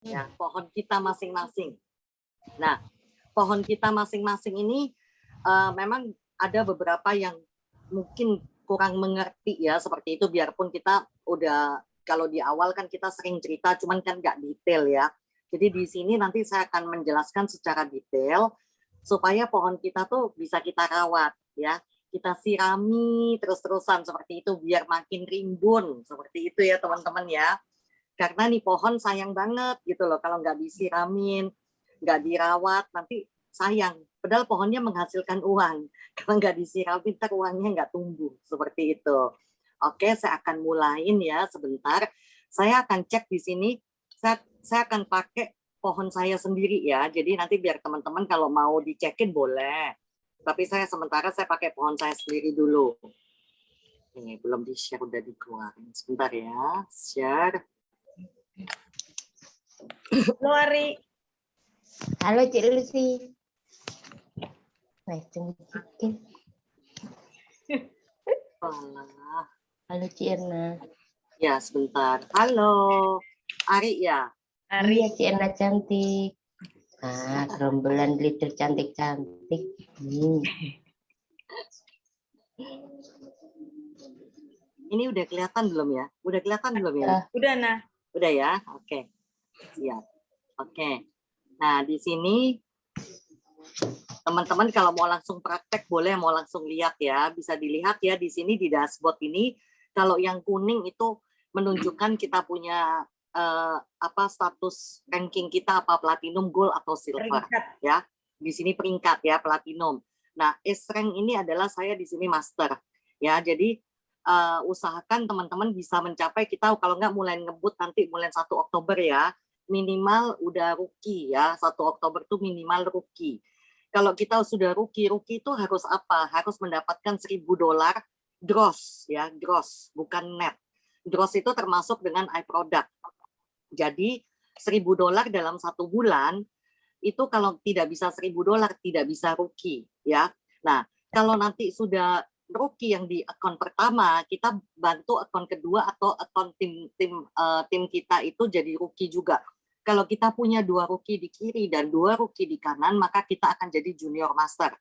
ya, pohon kita masing-masing. Nah, pohon kita masing-masing ini memang ada beberapa yang mungkin kurang mengerti ya seperti itu, biarpun kita udah kalau di awal kan kita sering cerita cuman kan nggak detail ya. Jadi di sini nanti saya akan menjelaskan secara detail supaya pohon kita tuh bisa kita rawat ya. Kita sirami terus-terusan seperti itu biar makin rimbun seperti itu ya teman-teman ya. Karena nih pohon sayang banget gitu loh kalau nggak disiramin, nggak dirawat nanti sayang. Padahal pohonnya menghasilkan uang. Kalau nggak disiramin, ntar uangnya nggak tumbuh. Seperti itu. Oke, saya akan mulain ya sebentar. Saya akan cek di sini. Saya akan pakai pohon saya sendiri ya. Jadi nanti biar teman-teman kalau mau dicekin boleh. Tapi sementara saya pakai pohon saya sendiri dulu. Ini belum di-share, udah dikeluarin. Sebentar ya. Share. Halo Ari. Halo Cik Lucy. Nice to meet you. Halo Cik Erna. Ya, sebentar. Halo. Ari ya? Ari. Iya Cik Erna cantik. Ah, gerombolan glitter cantik-cantik. Ini udah kelihatan belum ya? Udah kelihatan belum ya? Udah, Nah. Udah ya? Oke. Siap. Oke. Nah, di sini teman-teman kalau mau langsung praktek boleh, mau langsung lihat ya. Bisa dilihat ya di sini di dashboard ini. Kalau yang kuning itu menunjukkan kita punya status ranking kita, apa platinum, gold atau silver ya. Di sini peringkat ya platinum. Nah, S rank ini adalah saya di sini master ya. Jadi usahakan teman-teman bisa mencapai, kita kalau nggak mulai ngebut nanti mulai 1 Oktober ya, minimal udah rookie ya. 1 Oktober tuh minimal rookie. Kalau kita sudah rookie itu harus apa? Harus mendapatkan $1.000 gross ya, gross bukan net. Gross itu termasuk dengan iProduct. Jadi $1.000 dalam 1 bulan itu kalau tidak bisa $1.000 tidak bisa rookie ya. Nah, kalau nanti sudah rookie yang di akun pertama, kita bantu akun kedua atau akun tim kita itu jadi rookie juga. Kalau kita punya 2 rookie di kiri dan 2 rookie di kanan, maka kita akan jadi junior master.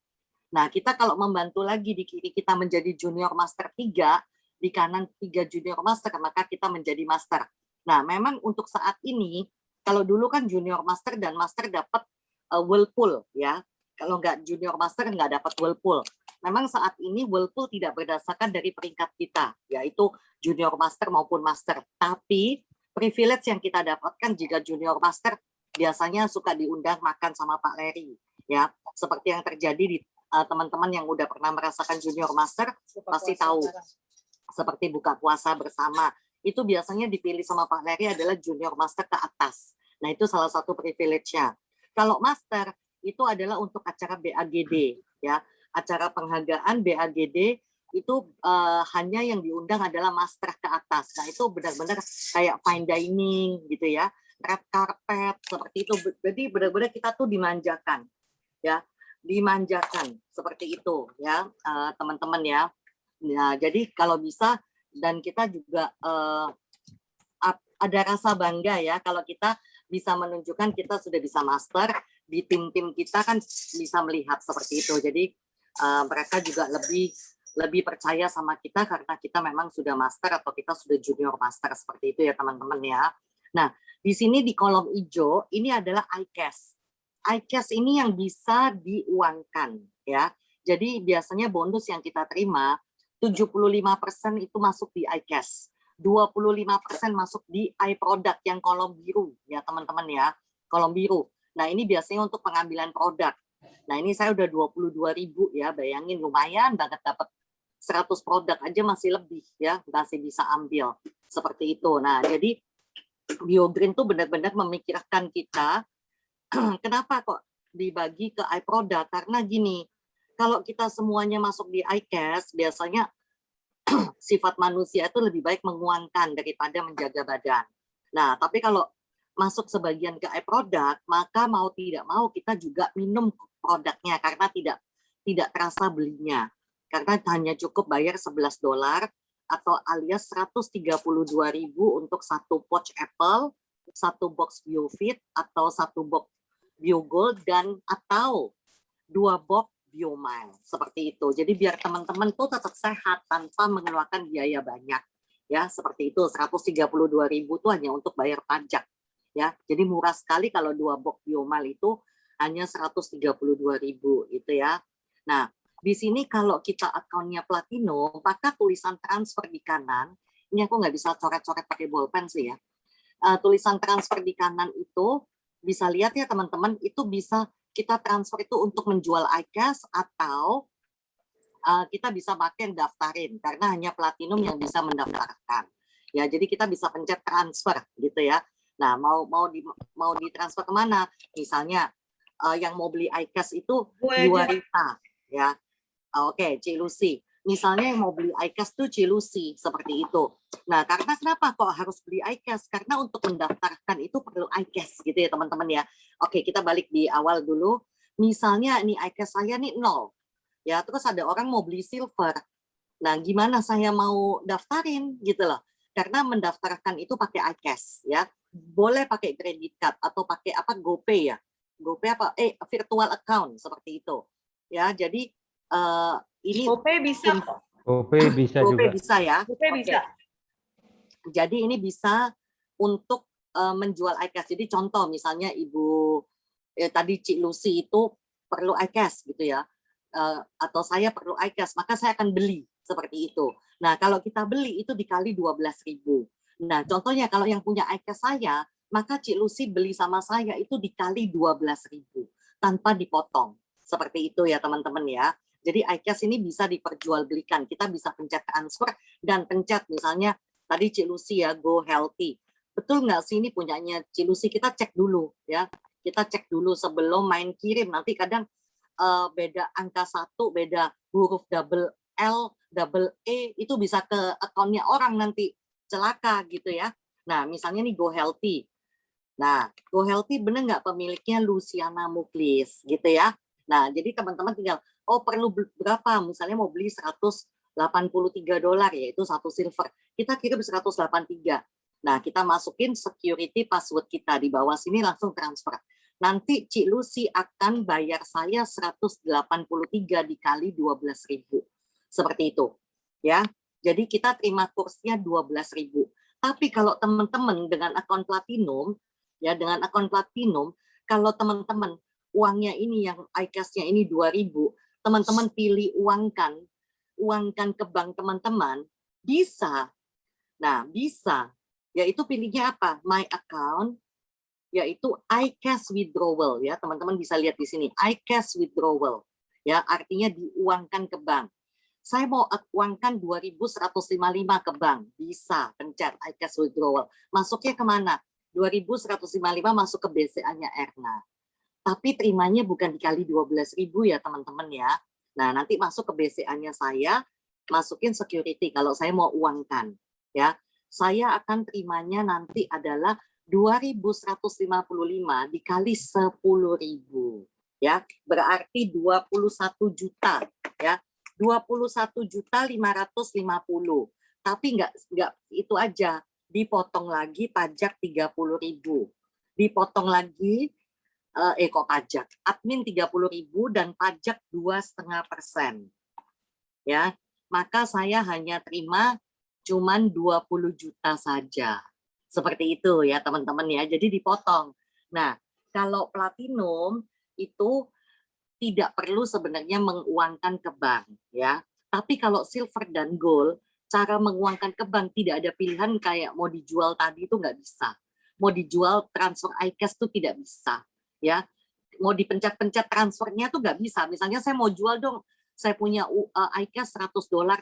Nah, kita kalau membantu lagi di kiri kita menjadi junior master 3, di kanan 3 junior master, maka kita menjadi master. Nah, memang untuk saat ini, kalau dulu kan junior master dan master dapat whirlpool ya. Kalau nggak junior master nggak dapat whirlpool. Memang saat ini whirlpool tidak berdasarkan dari peringkat kita, yaitu junior master maupun master. Tapi privilege yang kita dapatkan jika junior master biasanya suka diundang makan sama Pak Leri ya. Seperti yang terjadi di teman-teman yang udah pernah merasakan junior master pasti tahu. Seperti buka puasa bersama. Itu biasanya dipilih sama Pak Leri adalah junior master ke atas. Nah, itu salah satu privilege-nya. Kalau master itu adalah untuk acara BAGD ya. Acara penghargaan BAGD itu hanya yang diundang adalah master ke atas. Nah, itu benar-benar kayak fine dining gitu ya. Red carpet seperti itu. Jadi benar-benar kita tuh dimanjakan ya. Dimanjakan seperti itu ya, teman-teman ya. Nah, jadi kalau bisa dan kita juga ada rasa bangga ya kalau kita bisa menunjukkan kita sudah bisa master, di tim-tim kita kan bisa melihat seperti itu. Jadi mereka juga lebih percaya sama kita karena kita memang sudah master atau kita sudah junior master seperti itu ya teman-teman ya. Nah, di sini di kolom hijau ini adalah iCash. iCash ini yang bisa diuangkan ya. Jadi biasanya bonus yang kita terima 75% itu masuk di iCash, 25% masuk di iProduct yang kolom biru ya teman-teman ya, kolom biru. Nah, ini biasanya untuk pengambilan produk. Nah, ini saya udah 22.000 ya, bayangin lumayan banget, dapat 100 produk aja masih lebih ya, masih bisa ambil seperti itu. Nah, jadi BioGreen tuh benar-benar memikirkan kita. Kenapa kok dibagi ke iProduct? Karena gini, kalau kita semuanya masuk di iCash, biasanya sifat manusia itu lebih baik menguangkan daripada menjaga badan. Nah, tapi kalau masuk sebagian ke iProduct, maka mau tidak mau kita juga minum produknya karena tidak terasa belinya. Karena hanya cukup bayar $11 atau alias 132.000 untuk 1 pouch apple 1 box BioFit atau 1 box BioGold dan atau 2 box BioMile seperti itu. Jadi biar teman-teman tuh tetap sehat tanpa mengeluarkan biaya banyak. Ya, seperti itu. 132.000 tuh hanya untuk bayar pajak. Ya, jadi murah sekali kalau 2 box BioMile itu hanya 132.000 itu ya. Nah, di sini kalau kita akunnya Platinum, maka tulisan transfer di kanan, ini aku nggak bisa coret-coret pakai bolpen sih ya. Tulisan transfer di kanan itu bisa lihat ya teman-teman, itu bisa kita transfer itu untuk menjual iCash atau kita bisa pakai daftarin karena hanya Platinum yang bisa mendaftarkan. Ya, jadi kita bisa pencet transfer gitu ya. Nah, mau ditransfer kemana? Misalnya yang mau beli iCash itu Yuarita ya. Oke, Ci Lucy. Misalnya yang mau beli iCash tuh Ci Lucy seperti itu. Nah, karena kenapa kok harus beli iCash? Karena untuk mendaftarkan itu perlu iCash gitu ya teman-teman ya. Oke, kita balik di awal dulu. Misalnya nih iCash saya nih 0. Ya, terus ada orang mau beli silver. Nah, gimana saya mau daftarin gitu loh. Karena mendaftarkan itu pakai iCash ya. Boleh pakai credit card atau pakai apa GoPay ya. GoPay apa? Virtual account seperti itu. Ya, jadi ini GoPay bisa kok. GoPay bisa GoPay juga. bisa ya. GoPay Oke. bisa. Jadi ini bisa untuk menjual iCash. Jadi contoh misalnya Ibu tadi Cik Lucy itu perlu iCash gitu ya. Atau saya perlu iCash, maka saya akan beli seperti itu. Nah, kalau kita beli itu dikali 12.000. Nah, contohnya kalau yang punya iCash saya, maka Cik Lucy beli sama saya itu dikali 12.000 tanpa dipotong. Seperti itu ya teman-teman ya. Jadi iCash ini bisa diperjualbelikan. Kita bisa pencet transfer dan pencet misalnya tadi Cik Lucy ya, Go Healthy. Betul nggak sih ini punyanya Cik Lucy? Kita cek dulu ya. Kita cek dulu sebelum main kirim. Nanti kadang beda angka 1, beda huruf double L, double E, itu bisa ke akunnya orang nanti. Celaka gitu ya. Nah, misalnya nih Go Healthy. Nah, Go Healthy bener nggak pemiliknya Luciana Muklis gitu ya. Nah, jadi teman-teman tinggal, oh perlu berapa? Misalnya mau beli $183 yaitu 1 silver. Kita kirim 183. Nah, kita masukin security password kita di bawah sini langsung transfer. Nanti Cik Lucy akan bayar saya 183 dikali 12.000. Seperti itu. Ya. Jadi kita terima kursnya 12.000. Tapi kalau teman-teman dengan akun Platinum, ya dengan akun Platinum, kalau teman-teman uangnya ini yang iCash-nya ini 2.000, teman-teman pilih uangkan ke bank teman-teman, bisa. Nah, bisa. Yaitu pilihnya apa? My account, yaitu iCash withdrawal ya. Teman-teman bisa lihat di sini, iCash withdrawal. Ya, artinya diuangkan ke bank. Saya mau uangkan 2.155 ke bank, bisa pencet iCash withdrawal. Masuknya kemana? 2.155 masuk ke BCA-nya Erna. Tapi terimanya bukan dikali 12.000 ya teman-teman ya. Nah, nanti masuk ke BCA-nya saya, masukin security kalau saya mau uangkan. Ya, saya akan terimanya nanti adalah 2.155 dikali 10.000. Ya, berarti 21 juta. Ya, 21.550. Tapi nggak itu aja, dipotong lagi pajak 30.000. Dipotong lagi kok pajak admin 30.000 dan pajak 2,5%. Ya, maka saya hanya terima cuman 20 juta saja. Seperti itu ya teman-teman ya. Jadi dipotong. Nah, kalau Platinum itu tidak perlu sebenarnya menguangkan ke bank ya. Tapi kalau silver dan gold, cara menguangkan ke bank tidak ada pilihan kayak mau dijual tadi itu nggak bisa. Mau dijual transfer iCash itu tidak bisa ya. Mau dipencet-pencet transfernya tuh nggak bisa. Misalnya saya mau jual dong, saya punya iCash $100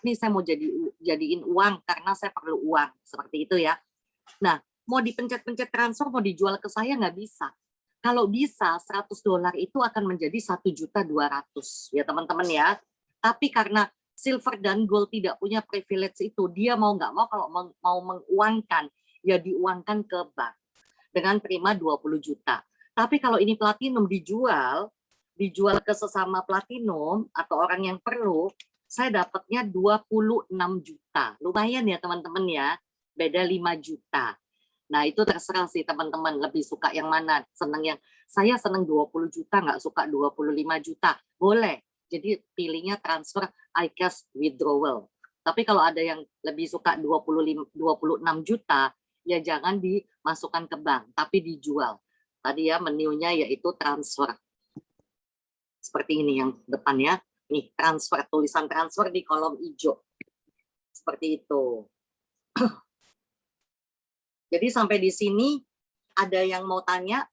nih, saya mau jadiin uang karena saya perlu uang seperti itu ya. Nah, mau dipencet-pencet transfer, mau dijual ke saya nggak bisa. Kalau bisa, $100 itu akan menjadi 1.200.000 ya teman-teman ya. Tapi karena silver dan gold tidak punya privilege itu, dia mau nggak mau kalau mau menguangkan, ya diuangkan ke bank dengan terima 20 juta. Tapi kalau ini Platinum dijual ke sesama Platinum atau orang yang perlu, saya dapatnya 26 juta. Lumayan ya teman-teman ya, beda 5 juta. Nah, itu terserah sih teman-teman lebih suka yang mana. Saya senang 20 juta, nggak suka 25 juta. Boleh. Jadi pilihnya transfer iCash withdrawal. Tapi kalau ada yang lebih suka 26 juta, ya jangan dimasukkan ke bank, tapi dijual. Tadi ya menunya yaitu transfer. Seperti ini yang depannya. Nih, transfer, tulisan transfer di kolom hijau. Seperti itu. Jadi sampai di sini ada yang mau tanya?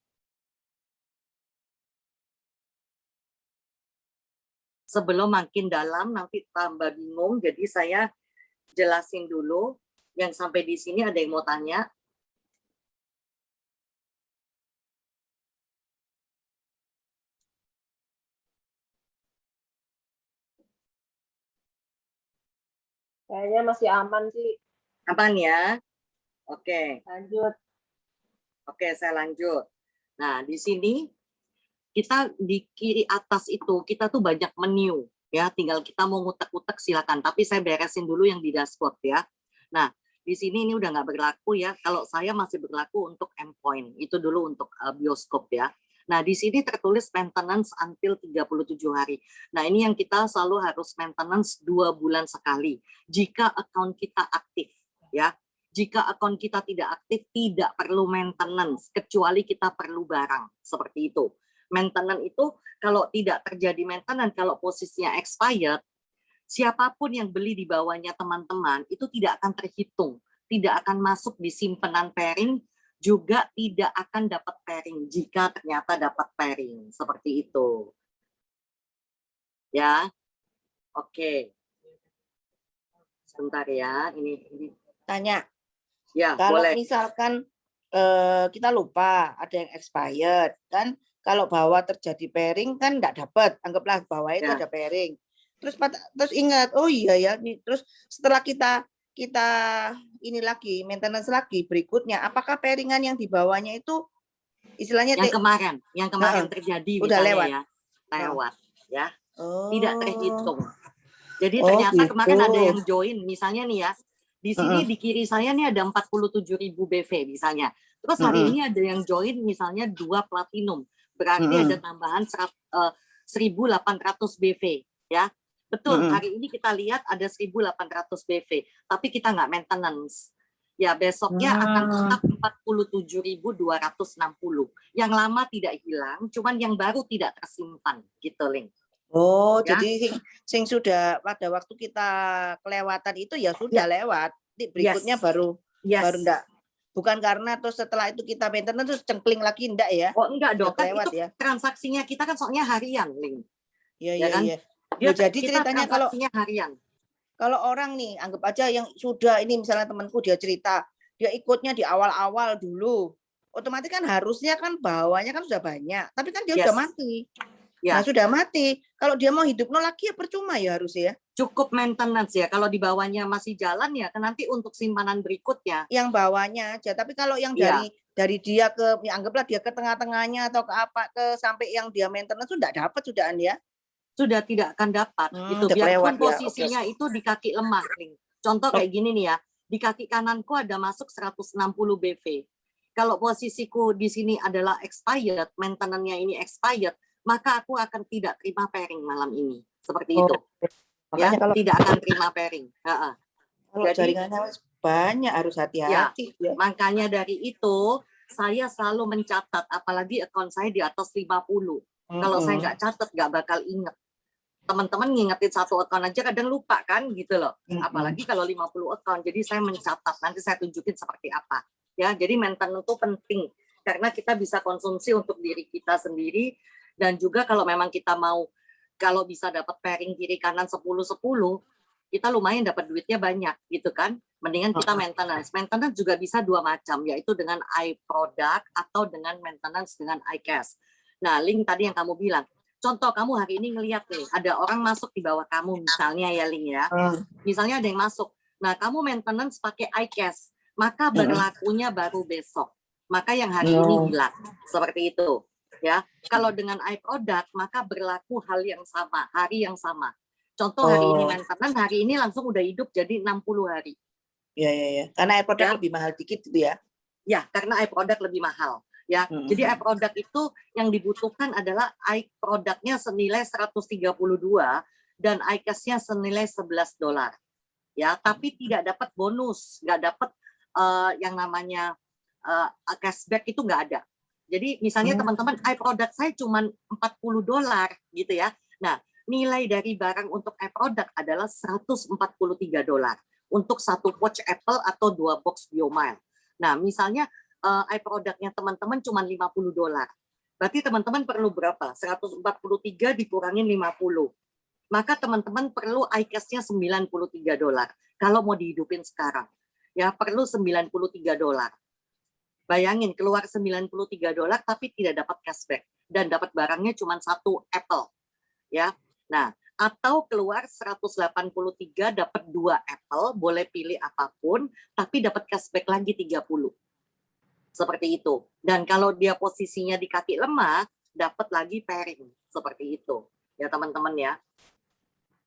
Sebelum makin dalam nanti tambah bingung, jadi saya jelasin dulu. Yang sampai di sini ada yang mau tanya? Kayaknya masih aman sih. Aman ya? Oke. Lanjut. Oke, saya lanjut. Nah, di sini kita di kiri atas itu kita tuh banyak menu ya, tinggal kita mau ngutek-ngutek silakan. Tapi saya beresin dulu yang di dashboard ya. Nah, di sini ini udah nggak berlaku ya. Kalau saya masih berlaku untuk endpoint. Itu dulu untuk bioskop ya. Nah, di sini tertulis maintenance until 37 hari. Nah, ini yang kita selalu harus maintenance 2 bulan sekali. Jika account kita aktif ya. Jika akun kita tidak aktif, tidak perlu maintenance, kecuali kita perlu barang. Seperti itu. Maintenance itu kalau tidak terjadi maintenance, kalau posisinya expired, siapapun yang beli di bawahnya teman-teman, itu tidak akan terhitung. Tidak akan masuk di simpenan pairing, juga tidak akan dapat pairing jika ternyata dapat pairing. Seperti itu. Ya, oke. Sebentar ya, ini. Tanya, Ya, kalau boleh. misalkan kita lupa ada yang expired kan, kalau bahwa terjadi pairing kan nggak dapat, anggaplah bahwa itu Ya. ada pairing. Terus ingat, oh iya ya, terus setelah kita ini lagi maintenance lagi berikutnya, apakah pairingan yang di bawahnya itu istilahnya Yang kemarin terjadi udah misalnya lewat. ya, lewat ya. Oh. Tidak terhitung. Jadi Oh, ternyata gitu. kemarin ada yang join, misalnya nih ya, di sini di kiri saya nih ada 47.000 BV misalnya. Terus hari ini ada yang join misalnya 2 platinum, berarti ada tambahan 1.800 BV ya. Betul, hari ini kita lihat ada 1.800 BV, tapi kita nggak maintenance. Ya, besoknya akan tetap 47.260. Yang lama tidak hilang, cuman yang baru tidak tersimpan gitu, Ling. Oh, Ya. jadi sing sudah pada waktu kita kelewatan itu ya sudah lewat. Berikutnya baru enggak. Bukan karena terus setelah itu kita maintenance terus cengkling lagi enggak ya? Oh, enggak dong, kan kelewat, itu ya. transaksinya kita kan soalnya harian, Ling. Iya, kan? iya. Jadi ceritanya kalau harian. Kalau orang nih anggap aja yang sudah ini misalnya temanku dia cerita, dia ikutnya di awal-awal dulu. Otomatis kan harusnya kan bawahnya kan sudah banyak, tapi kan dia sudah mati. Ya. Nah, sudah mati. Kalau dia mau hidup lagi ya percuma ya harus ya. Cukup maintenance ya. Kalau di bawahnya masih jalan ya nanti untuk simpanan berikutnya. Yang bawahnya aja. Tapi kalau yang dari dia ke ya anggaplah dia ke tengah-tengahnya atau ke apa ke sampai yang dia maintenance sudah dapat sudahan ya. Sudah tidak akan dapat gitu. Biarpun posisinya itu di kaki lemah, Ling. Contoh kayak gini nih ya. Di kaki kananku ada masuk 160 BV. Kalau posisiku di sini adalah expired, maintenance-nya ini expired, maka aku akan tidak terima pairing malam ini. Seperti itu. Ya, kalau tidak akan terima pairing. Kalau jaringannya banyak harus hati-hati. Ya, makanya dari itu saya selalu mencatat, apalagi akun saya di atas 50. Kalau saya nggak catat, nggak bakal inget. Teman-teman ngingetin satu akun aja kadang lupa kan gitu loh. Apalagi kalau 50 akun. Jadi saya mencatat, nanti saya tunjukin seperti apa. Ya, jadi maintenance itu penting karena kita bisa konsumsi untuk diri kita sendiri, dan juga kalau memang kita mau, kalau bisa dapat pairing kiri kanan 10-10, kita lumayan dapat duitnya banyak gitu kan. Mendingan kita maintenance. Maintenance juga bisa 2 macam, yaitu dengan iProduct atau dengan maintenance dengan iCash. Nah, Ling tadi yang kamu bilang, contoh kamu hari ini ngelihat nih, ada orang masuk di bawah kamu misalnya ya, Ling ya. Misalnya ada yang masuk. Nah, kamu maintenance pakai iCash, maka berlakunya baru besok. Maka yang hari ini hilang. Seperti itu. Ya, kalau dengan iProduct maka berlaku hal yang sama, hari yang sama. Contoh hari ini maintenance, hari ini langsung udah hidup jadi 60 hari. Iya. Karena iProduct lebih mahal dikit gitu ya. Ya, karena iProduct lebih mahal. Ya, jadi iProduct itu yang dibutuhkan adalah iProduct-nya senilai 132 dan iCash-nya senilai $11. Ya, tapi tidak dapat bonus, nggak dapat yang namanya cashback itu nggak ada. Jadi misalnya teman-teman iProduct saya cuma $40 gitu ya. Nah, nilai dari barang untuk iProduct adalah $143 untuk satu pouch Apple atau 2 box Biomile. Nah, misalnya iProduct-nya teman-teman cuma $50. Berarti teman-teman perlu berapa? 143 dikurangin 50. Maka teman-teman perlu iCash-nya $93 kalau mau dihidupin sekarang. Ya, perlu $93. Bayangin keluar $93 tapi tidak dapat cashback dan dapat barangnya cuma satu Apple. Ya. Nah, atau keluar 183 dapat 2 Apple, boleh pilih apapun tapi dapat cashback lagi 30. Seperti itu. Dan kalau dia posisinya di kaki lemah, dapat lagi pairing. Seperti itu. Ya, teman-teman ya.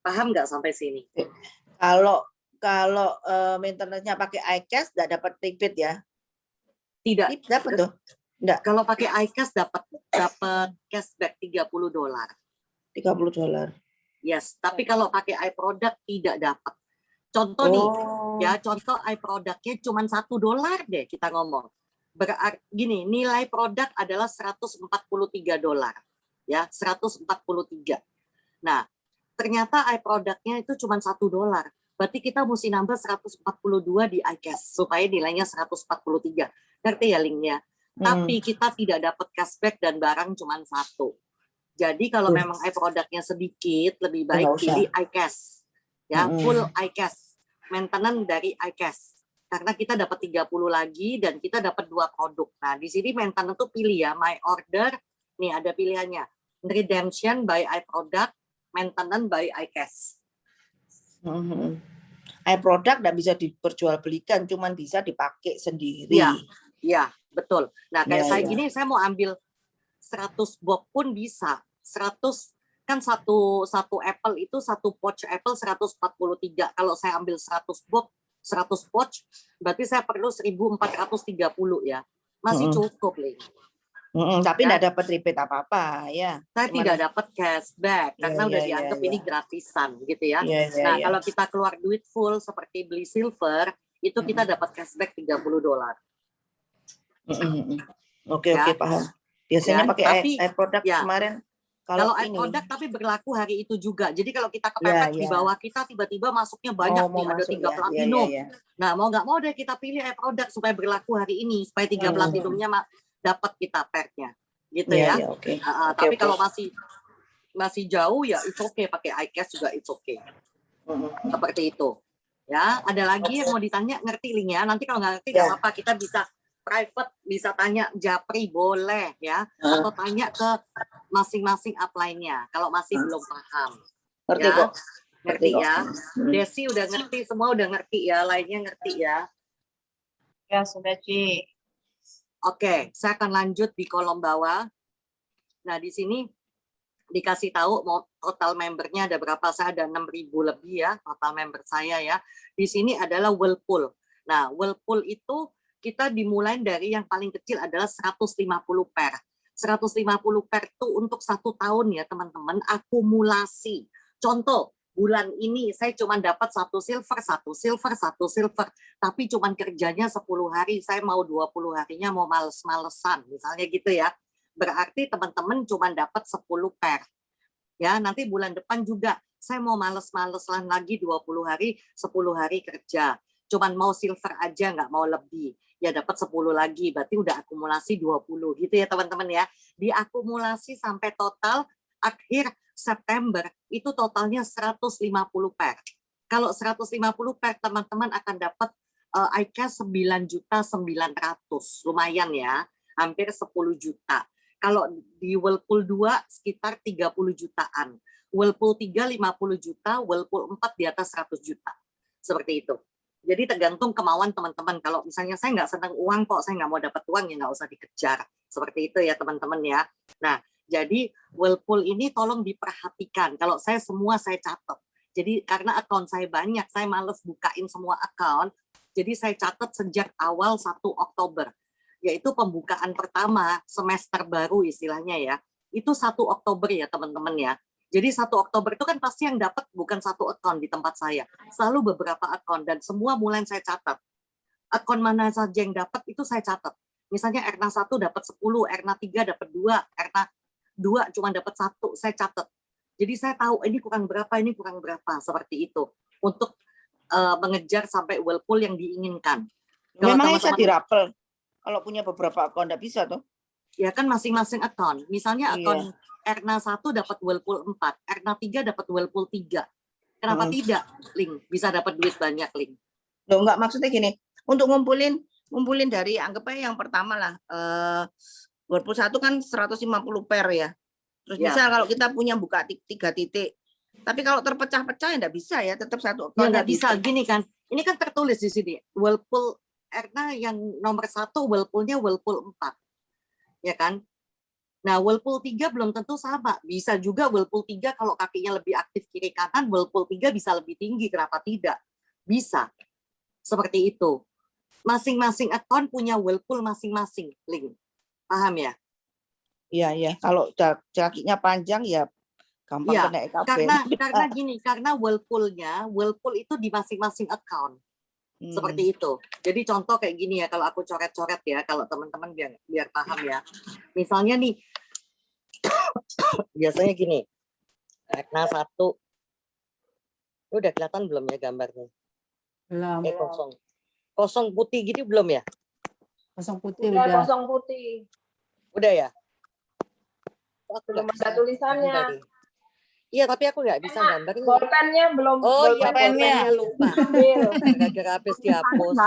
Paham nggak sampai sini? Kalau maintenance-nya pakai iCash nggak dapat rebate ya? Tidak. Dapat tuh. Enggak. Kalau pakai iCash dapat cashback $30. $30. Yes, tapi kalau pakai iProduct tidak dapat. Contoh nih, ya contoh iProduct-nya cuma $1 deh kita ngomong. Berarti gini, nilai produk adalah $143. Ya, 143. Nah, ternyata iProduct-nya itu cuma $1. Berarti kita mesti nambah 142 di iCash supaya nilainya 143. Ngerti ya linknya? Tapi kita tidak dapat cashback dan barang cuma satu. Jadi kalau memang iProduct-nya sedikit, lebih baik pilih iCash. Ya, full iCash. Maintenance dari iCash. Karena kita dapat 30 lagi dan kita dapat 2 produk. Nah, di sini maintenance tuh pilih ya, my order. Nih ada pilihannya. Redemption by iProduct, maintenance by iCash. iProduct nggak bisa diperjualbelikan, cuman bisa dipakai sendiri. Iya, betul. Nah, kayak saya gini, saya mau ambil 100 box pun bisa. 100 kan satu Apple itu satu pouch Apple 143. Kalau saya ambil 100 box, 100 pouch, berarti saya perlu 1430 ya. Masih cukup, Ling. Tapi tidak dapat rebate apa-apa ya. Saya tidak dapat cashback karena udah dianggap ini gratisan gitu ya. Nah, kalau kita keluar duit full seperti beli silver, itu kita dapat cashback $30. Oke, paham. Biasanya pakai iProduct kemarin. Kalau iProduct tapi berlaku hari itu juga. Jadi kalau kita kepepet di bawah kita tiba-tiba masuknya banyak nih, ada 3 platinum. Nah, mau nggak mau deh kita pilih iProduct supaya berlaku hari ini supaya 3 platinumnya dapat kita pairnya. Gitu ya. Tapi kalau masih jauh ya it's okay, pakai iCash juga it's okay. Seperti itu. Ya, ada lagi yang mau ditanya, ngerti linknya? Nanti kalau nggak ngerti nggak apa-apa, kita bisa private, bisa tanya Japri boleh ya, atau tanya ke masing-masing upline-nya kalau masih belum paham. Ngerti ya. kok. Ngerti ya. Desi udah ngerti, semua udah ngerti ya, lainnya ngerti ya. Ya sudah Ci. Oke, saya akan lanjut di kolom bawah. Nah di sini dikasih tahu mau total membernya ada berapa. Saya ada 6.000 lebih ya total member saya ya. Di sini adalah Whirlpool. Nah Whirlpool itu kita dimulai dari yang paling kecil adalah 150 pair. 150 pair itu untuk 1 tahun ya teman-teman, akumulasi. Contoh, bulan ini saya cuma dapat 1 silver, 1 silver, 1 silver. Tapi cuma kerjanya 10 hari, saya mau 20 harinya mau males-malesan. Misalnya gitu ya. Berarti teman-teman cuma dapat 10 pair. Ya, nanti bulan depan juga saya mau males-malesan lagi 20 hari, 10 hari kerja. Cuman mau silver aja, nggak mau lebih. Ya dapat 10 lagi, berarti udah akumulasi 20 gitu ya teman-teman ya. Diakumulasi sampai total akhir September itu totalnya 150 pair. Kalau 150 pair teman-teman akan dapat iCash 9.900.000. Lumayan ya, hampir 10 juta. Kalau di Whirlpool 2 sekitar 30 jutaan. Whirlpool 3 50 juta, Whirlpool 4 di atas 100 juta. Seperti itu. Jadi tergantung kemauan teman-teman. Kalau misalnya saya nggak senang uang kok, saya nggak mau dapat uang, ya nggak usah dikejar. Seperti itu ya teman-teman ya. Nah, jadi Whirlpool ini tolong diperhatikan. Kalau saya semua saya catat. Jadi karena akun saya banyak, saya males bukain semua akun. Jadi saya catat sejak awal 1 Oktober. yaitu pembukaan pertama semester baru istilahnya ya. Itu 1 Oktober ya teman-teman ya. Jadi 1 Oktober itu kan pasti yang dapat bukan 1 akun di tempat saya. Selalu beberapa akun dan semua mulai saya catat. Akun mana saja yang dapat itu saya catat. Misalnya Erna 1 dapat 10, Erna 3 dapat 2, Erna 2 cuma dapat 1, saya catat. Jadi saya tahu ini kurang berapa, seperti itu. Untuk mengejar sampai whirlpool yang diinginkan. Kalau Memangnya bisa teman-teman dirapel? Kalau punya beberapa akun nggak bisa tuh? ya kan masing-masing akun. Misalnya Iya. akun Erna 1 dapat whirlpool 4, Erna 3 dapat whirlpool 3. Kenapa tidak, Link? Bisa dapat duit banyak, Link. Loh, enggak, maksudnya gini, untuk ngumpulin dari anggap aja yang pertama lah, Whirlpool 1 kan 150 per ya. Terus Ya. misal kalau kita punya buka 3 titik, tapi kalau terpecah-pecah ya enggak bisa ya, tetap satu Ya akun nggak tadi. bisa, gini kan. Ini kan tertulis di sini. Whirlpool Erna yang nomor 1, whirlpoolnya whirlpool 4. Ya kan? Nah, whirlpool 3 belum tentu sama. Bisa juga whirlpool 3 kalau kakinya lebih aktif kiri kanan, whirlpool 3 bisa lebih tinggi. Kenapa tidak? Bisa. Seperti itu. Masing-masing akun punya whirlpool masing-masing, Link. Paham ya? Iya, iya. Kalau kakinya panjang ya gampang Iya, kena EKB. karena gini, karena whirlpool itu di masing-masing account. Seperti itu. Jadi contoh kayak gini ya, kalau aku coret-coret ya, kalau teman-teman biar paham ya. Misalnya nih, biasanya gini, Erna 1, udah kelihatan belum ya gambarnya? Belum. Kosong putih gini belum ya? Kosong putih Udah udah. kosong putih. Udah ya? Aku Belum nggak ada bisa tulisannya. gambarin. Iya, tapi aku nggak bisa gambarin. Bolpennya belum. Oh iya, bolpennya. bolpennya lupa. Bil. Gara-gara habis dihapus.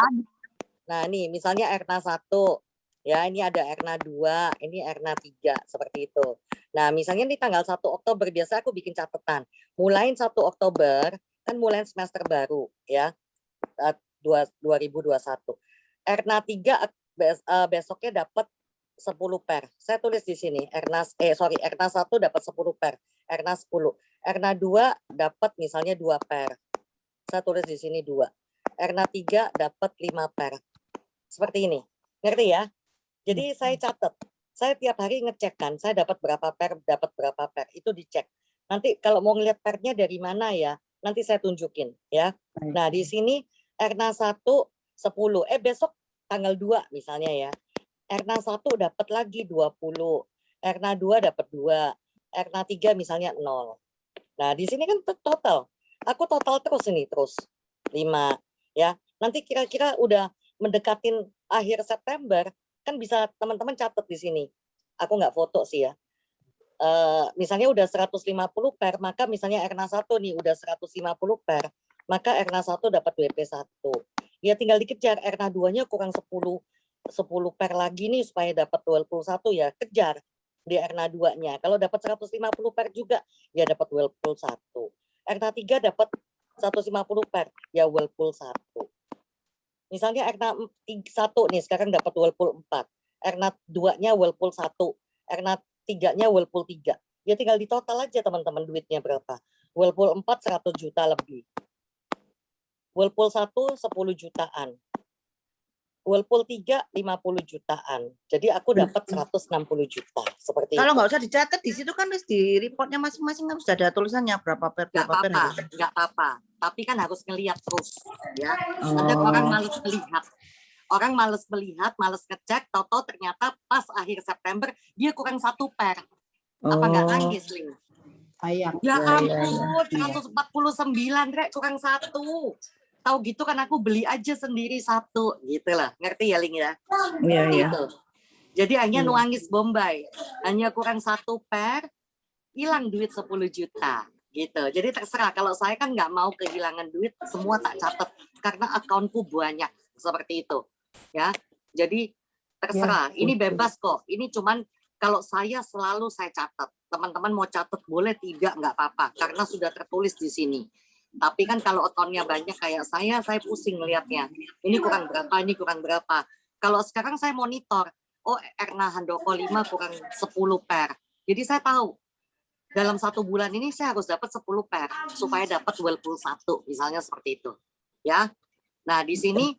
Nah, nih misalnya Erna 1, ya ini ada Erna 2, ini Erna 3, seperti itu. Nah, misalnya nih tanggal 1 Oktober, biasa aku bikin catatan. Mulai 1 Oktober, kan mulai semester baru, ya, 2021. Erna 3 besoknya dapat 10 per. Saya tulis di sini, Erna 1 dapat 10 per, Erna 10. Erna 2 dapat misalnya 2 per. Saya tulis di sini 2. Erna 3 dapat 5 per. Seperti ini. Ngerti ya? Jadi saya catat. Saya tiap hari ngecek kan, saya dapat berapa per, itu dicek. Nanti kalau mau ngeliat pernya dari mana ya, nanti saya tunjukin ya. Nah, di sini Erna 1 10. Besok tanggal 2 misalnya ya. Erna 1 dapat lagi 20. Erna 2 dapat 2. Erna 3 misalnya 0. Nah, di sini kan total. Aku total terus ini, terus 5 ya. Nanti kira-kira udah mendekatin akhir September, kan bisa teman-teman catat di sini. Aku nggak foto sih ya. Misalnya udah 150 per, maka misalnya Erna 1 nih udah 150 per, maka Erna 1 dapat WP 1. Ya tinggal dikejar, Erna 2-nya kurang 10 per lagi nih supaya dapat 21 ya, kejar di Erna 2-nya. Kalau dapat 150 per juga, ya dapat whirlpool 1. Erna 3 dapat 150 per, ya whirlpool 1. Misalnya Erna 1 nih sekarang dapat whirlpool 4. Erna 2-nya whirlpool 1. Erna 3-nya whirlpool 3. Ya tinggal di total aja teman-teman duitnya berapa. Whirlpool 4 100 juta lebih. Whirlpool 1 10 jutaan. Whirlpool 3 50 jutaan. Jadi aku dapat 160 juta. Seperti Kalau itu. nggak usah dicatat di situ kan di reportnya masing-masing kan sudah ada tulisannya berapa per. Nggak apa-apa. Tapi kan harus ngelihat terus. Ya. Ada orang males melihat. Orang males melihat, males ngecek, tahu-tahu ternyata pas akhir September dia kurang 1 per. Apa nggak nangis, Ling? Sayang. Ya ampun, 149 Rek, kurang 1. Tahu gitu kan aku beli aja sendiri 1 gitu lah. Ngerti ya, Ling ya? Iya, iya. Gitu. Jadi hanya nuangis Bombay. Hanya kurang 1 per, hilang duit 10 juta. Gitu. Jadi terserah, kalau saya kan nggak mau kehilangan duit, semua tak catat karena akunku banyak seperti itu. Ya, jadi terserah. Ini bebas kok. Ini cuman kalau saya selalu saya catat. Teman-teman mau catat boleh, tidak nggak apa-apa karena sudah tertulis di sini. Tapi kan kalau akunnya banyak kayak saya pusing ngelihatnya. Ini kurang berapa. Kalau sekarang saya monitor, oh Erna Handoko 5 kurang 10 per. Jadi saya tahu dalam 1 bulan ini saya harus dapat 10 per supaya dapat whirlpool 1 misalnya seperti itu. Ya. Nah, di sini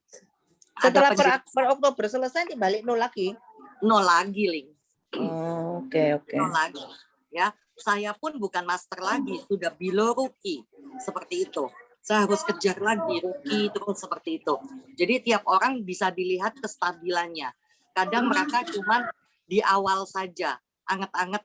Setelah penjelasan per Oktober selesai nanti balik nol lagi. nol lagi, Ling. Oh, oke. Nol lagi. Ya, saya pun bukan master lagi, sudah below rookie. Seperti itu. Saya harus kejar lagi rookie terus seperti itu. Jadi tiap orang bisa dilihat kestabilannya. Kadang mereka cuman di awal saja, anget-anget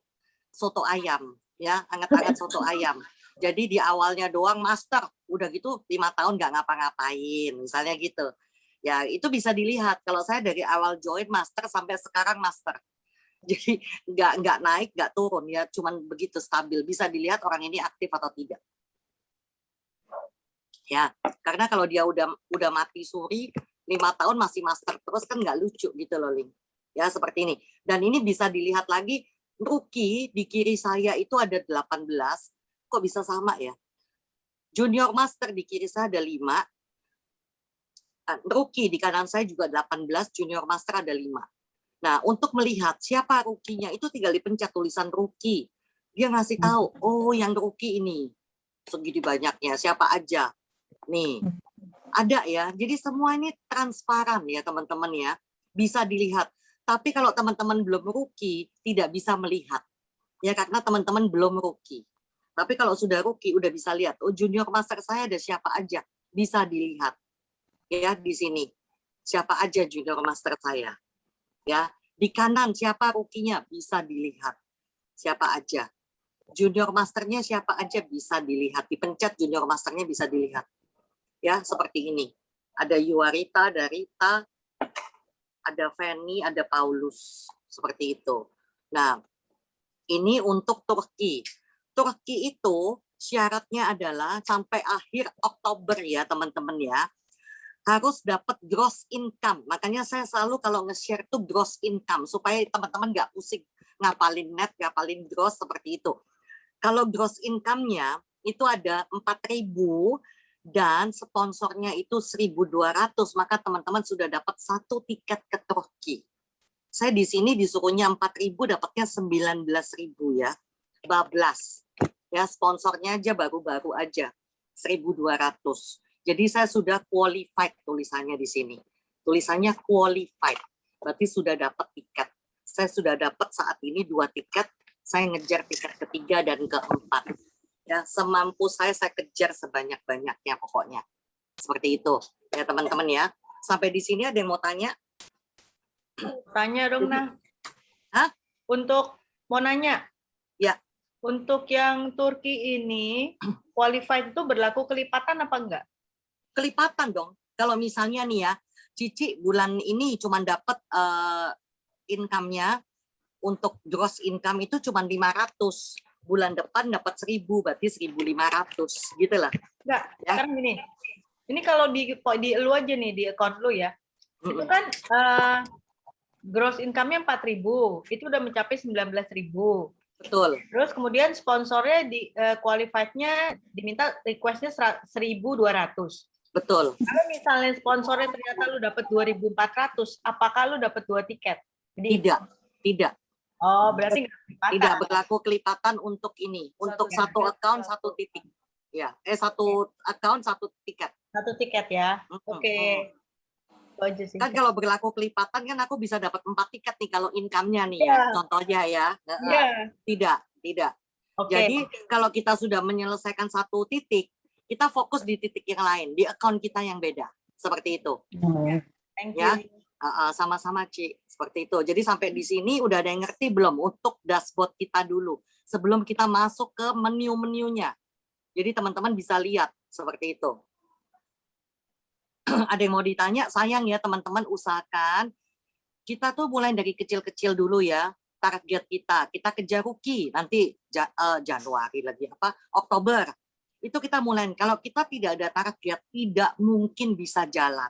soto ayam, ya, anget-anget soto ayam. Jadi di awalnya doang master, udah gitu 5 tahun nggak ngapa-ngapain, misalnya gitu. Ya itu bisa dilihat. Kalau saya dari awal join master sampai sekarang master. Jadi nggak naik, nggak turun, ya, cuman begitu stabil. Bisa dilihat orang ini aktif atau tidak. Ya, karena kalau dia udah mati suri 5 tahun masih master terus kan nggak lucu gitu loh, Ling. Ya seperti ini. Dan ini bisa dilihat lagi rookie di kiri saya itu ada 18. Kok bisa sama ya? Junior master di kiri saya ada 5. Rookie di kanan saya juga 18, junior master ada 5. Nah, untuk melihat siapa rookie-nya itu tinggal dipencet tulisan rookie. Dia ngasih tahu, oh yang rookie ini segini banyaknya, siapa aja. Nih, ada ya. Jadi semua ini transparan ya teman-teman ya. Bisa dilihat. Tapi kalau teman-teman belum rookie, tidak bisa melihat. Ya karena teman-teman belum rookie. Tapi kalau sudah rookie, udah bisa lihat. Oh junior master saya ada siapa aja. Bisa dilihat. Ya di sini. Siapa aja junior master saya. Ya di kanan siapa rookie-nya bisa dilihat. Siapa aja. Junior masternya siapa aja bisa dilihat. Dipencet junior masternya bisa dilihat. Ya seperti ini. Ada Yuarita, ada Rita, ada Fanny, ada Paulus. Seperti itu. Nah, ini untuk Turki. Turki itu syaratnya adalah sampai akhir Oktober ya teman-teman ya. Harus dapat gross income. Makanya saya selalu kalau nge-share tuh gross income. Supaya teman-teman nggak pusing ngapalin net, ngapalin gross seperti itu. Kalau gross income-nya itu ada 4.000 dan sponsornya itu 1.200, maka teman-teman sudah dapat 1 tiket ke Turki. Saya di sini disuruhnya 4.000, dapatnya 19.000 ya. Bablas. Ya, sponsornya aja baru-baru aja. 1.200. Jadi saya sudah qualified tulisannya di sini. Tulisannya qualified. Berarti sudah dapat tiket. Saya sudah dapat saat ini 2 tiket. Saya ngejar tiket ketiga dan keempat. Ya, semampu saya kejar sebanyak-banyaknya pokoknya. Seperti itu. Ya, teman-teman ya. Sampai di sini ada yang mau tanya? Tanya dong, Nah. Hah? Untuk mau nanya. Ya. Untuk yang Turki ini, qualified itu berlaku kelipatan apa enggak? Kelipatan dong. Kalau misalnya nih ya, Cici bulan ini cuma dapat income-nya untuk gross income itu cuma 500. Bulan depan dapat 1.000, berarti 1.500 gitu lah. Enggak, Ya. sekarang gini. Ini kalau di lu aja nih, di account lu ya. Itu kan gross income-nya 4.000, itu udah mencapai 19.000. Betul. Terus kemudian sponsornya di qualified-nya diminta request-nya 1.200. Betul. Kalau misalnya sponsornya ternyata lu dapat 2.400, apakah lu dapat 2 tiket? Jadi, Tidak. oh, berarti nggak kelipatan. Tidak berlaku kelipatan untuk ini. Untuk satu account 1 titik. Ya, 1 account 1 tiket. 1 tiket ya. Oke. Itu aja sih. Kan kalau berlaku kelipatan kan aku bisa dapat 4 tiket nih kalau income-nya nih ya. Iya. Contohnya ya. Iya. Tidak. Oke. Jadi kalau kita sudah menyelesaikan 1 titik, kita fokus di titik yang lain, di account kita yang beda. Seperti itu. Thank you. Ya. Sama-sama Ci, seperti itu. Jadi sampai di sini udah ada yang ngerti belum untuk dashboard kita dulu sebelum kita masuk ke menu-menunya. Jadi teman-teman bisa lihat seperti itu. Ada yang mau ditanya? Sayang ya teman-teman, usahakan kita tuh mulai dari kecil-kecil dulu ya. Target kita kejar rookie nanti Januari lagi Oktober. Itu kita mulai. Kalau kita tidak ada target, tidak mungkin bisa jalan.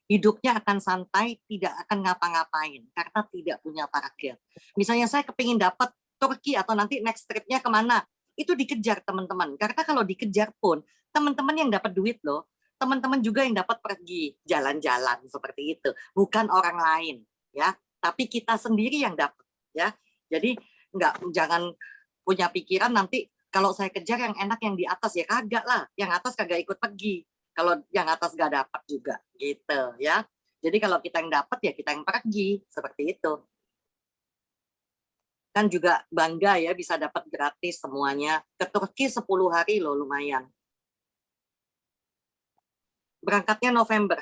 Hidupnya akan santai, tidak akan ngapa-ngapain karena tidak punya target. Misalnya saya kepingin dapat Turki atau nanti next trip-nya kemana, itu dikejar teman-teman. Karena kalau dikejar pun, teman-teman yang dapat duit loh, teman-teman juga yang dapat pergi jalan-jalan seperti itu, bukan orang lain ya, tapi kita sendiri yang dapat ya. Jadi jangan punya pikiran nanti kalau saya kejar yang enak yang di atas, ya kagak lah, yang atas kagak ikut pergi. Kalau yang atas gak dapat juga gitu ya. Jadi kalau kita yang dapat ya kita yang pergi, seperti itu. Kan juga bangga ya bisa dapat gratis semuanya. Ke Turki 10 hari loh, lumayan. Berangkatnya November,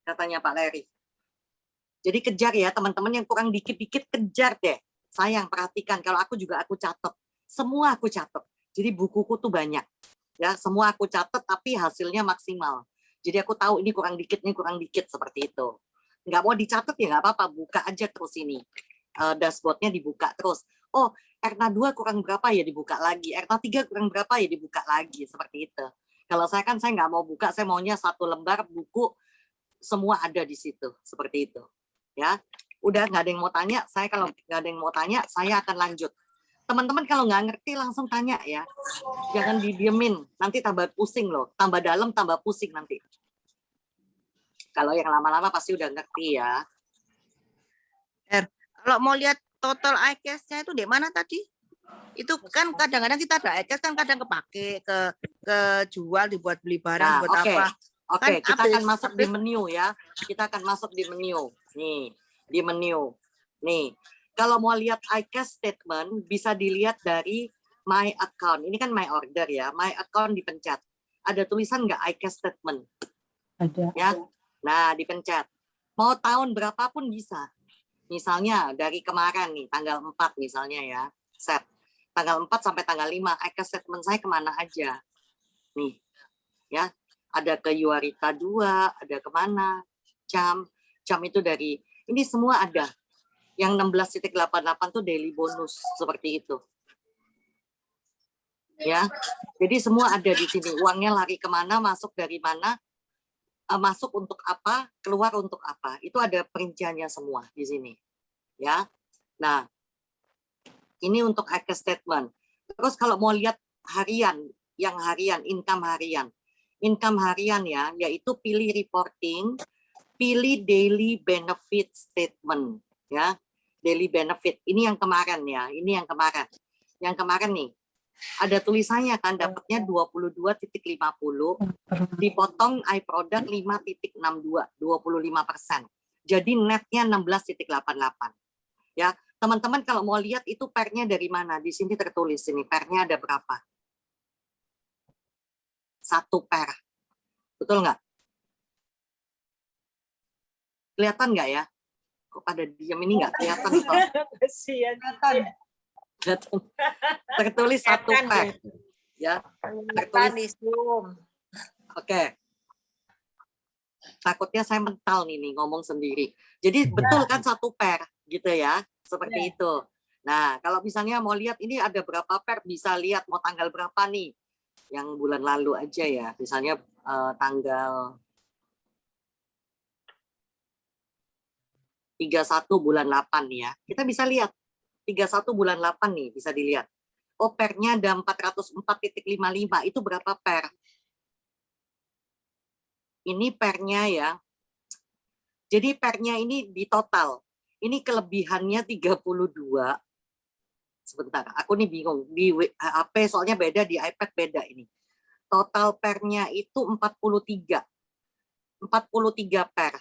katanya Pak Leri. Jadi kejar ya teman-teman yang kurang dikit-dikit, kejar deh. Sayang, perhatikan, kalau aku juga aku catat. Semua aku catat. Jadi bukuku tuh banyak. Ya, semua aku catat tapi hasilnya maksimal. Jadi aku tahu ini kurang dikit, seperti itu. Nggak mau dicatat ya nggak apa-apa, buka aja terus ini. Dashboardnya dibuka terus. Oh, Erna 2 kurang berapa ya dibuka lagi. Erna 3 kurang berapa ya dibuka lagi. Seperti itu. Kalau saya kan saya nggak mau buka, saya maunya 1 lembar buku semua ada di situ. Seperti itu. Ya, udah nggak ada yang mau tanya. Saya kalau nggak ada yang mau tanya, saya akan lanjut. Teman-teman kalau nggak ngerti langsung tanya ya. Jangan didiemin, nanti tambah pusing loh. Tambah dalam, tambah pusing nanti. Kalau yang lama-lama pasti udah ngerti ya. Kalau mau lihat total iCash-nya itu di mana tadi? Itu kan kadang-kadang kita ada iCash kan kadang kepake, ke jual, dibuat beli barang, Nah, buat oke. apa. Oke, Kan kita akan masuk di habis. menu ya. Kita akan masuk di menu. Nih, di menu. Nih, kalau mau lihat iCash statement, bisa dilihat dari My Account. Ini kan My Order ya. My Account dipencet. Ada tulisan nggak iCash statement? Ada. Ya. Nah, dipencet. Mau tahun berapapun bisa. Misalnya dari kemarin nih, tanggal 4 misalnya ya. Set. Tanggal 4 sampai tanggal 5, iCash statement saya kemana aja. Nih, ya. Ada ke Yuarita 2, ada kemana. Jam itu dari, ini semua ada. Yang 16.88 tuh daily bonus, seperti itu. Ya, jadi semua ada di sini. Uangnya lari kemana, masuk dari mana, masuk untuk apa, keluar untuk apa. Itu ada perinciannya semua di sini. Ya, nah, ini untuk iCash statement. Terus kalau mau lihat harian, yang harian, income harian. Income harian ya, yaitu pilih reporting, pilih daily benefit statement. Ya, daily benefit. Ini yang kemarin ya, ini yang kemarin. Yang kemarin nih, ada tulisannya kan, dapatnya 22.50, dipotong iProduct 5.62, 25%. Jadi netnya 16.88. Ya, teman-teman kalau mau lihat itu pernya dari mana? Di sini tertulis ini, pernya ada berapa? 1 per. Betul nggak? Kelihatan nggak ya? Kok pada diam ini nggak kelihatan? Kasihan. Tertulis 1 per. Ya, tertulis. Oke. Takutnya saya mental nih ngomong sendiri. Jadi betul kan 1 per gitu ya, seperti itu. Nah, kalau misalnya mau lihat ini ada berapa per, bisa lihat mau tanggal berapa nih. Yang bulan lalu aja ya, misalnya tanggal 31 bulan 8 ya. Kita bisa lihat 31 bulan 8 nih, bisa dilihat. Oh, pernya ada 404.55, itu berapa per? Ini pernya ya. Jadi pernya ini di total. Ini kelebihannya 32. Sebentar, aku nih bingung. Di HP soalnya beda, di iPad beda ini. Total pernya itu 43. 43 per.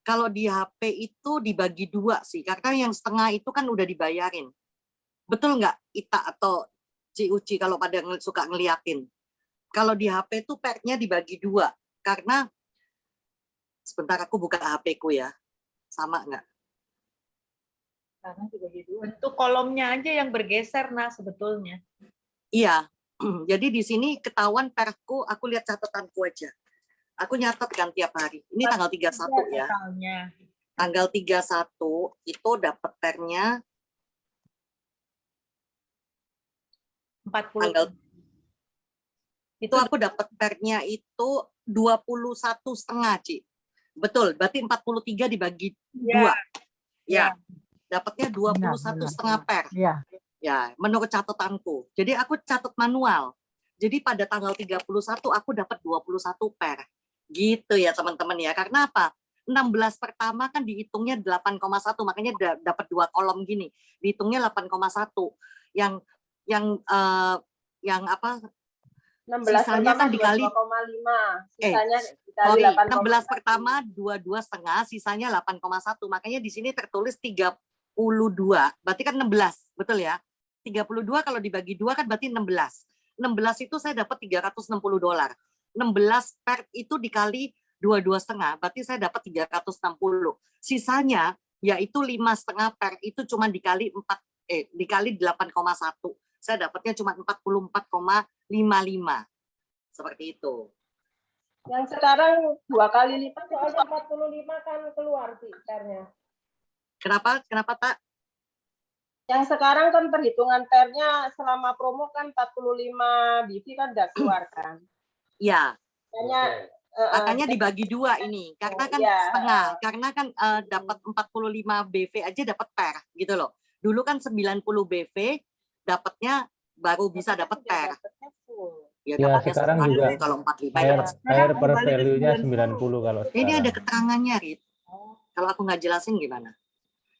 Kalau di HP itu dibagi 2 sih, karena yang setengah itu kan udah dibayarin. Betul nggak, Ita atau Ci Uci kalau pada suka ngeliatin? Kalau di HP itu pernya dibagi 2, karena sebentar aku buka HP-ku ya, sama nggak? Karena dibagi 2. Untuk kolomnya aja yang bergeser, nah sebetulnya. Iya, jadi di sini ketahuan perku, aku lihat catatanku aja. Aku nyatet kan tiap hari. Ini tanggal 31 ya. Totalnya. Tanggal 31 itu dapat pernya 40. tanggal Itu aku dapat pernya itu 21,5, Ci. Betul, berarti 43 dibagi 2. Ya. Dapatnya 21,5 per. Iya. Ya, menurut catatanku. Jadi aku catat manual. Jadi pada tanggal 31 aku dapat 21 per. Gitu ya teman-teman ya. Apa? 16 pertama kan dihitungnya 8,1, makanya dapat 2 kolom gini. Dihitungnya 8,1. Yang apa? 16 sisanya kan pertama dikali 2,5, sisanya Dikali Sorry, 8,1. 16 pertama 22,5, sisanya 8,1. Makanya di sini tertulis 32. Berarti kan 16, betul ya? 32 kalau dibagi 2 kan berarti 16. 16 itu saya dapat $360. 16 per itu dikali 22,5, berarti saya dapat 360. Sisanya yaitu 5,5 per itu cuma dikali 8,1. Saya dapatnya cuma 44,55. Seperti itu. Yang sekarang 2 kali lipat soalnya 45 kan keluar sih pernya. Kenapa? Kenapa, Tak? Yang sekarang kan perhitungan pernya selama promo kan 45 BV kan udah keluar kan. Ya, Makanya makanya dibagi 2 ini. Karena kan Iya. setengah. Karena kan dapat 45 BV aja dapat per gitu loh. Dulu kan 90 BV dapatnya baru bisa dapat per. Ya, dapatnya sekarang setengah juga dulu, kalau 45 air dapat setengah. air per value-nya 90 kalau sekarang. Ini ada keterangannya, Rit. Kalau aku nggak jelasin gimana?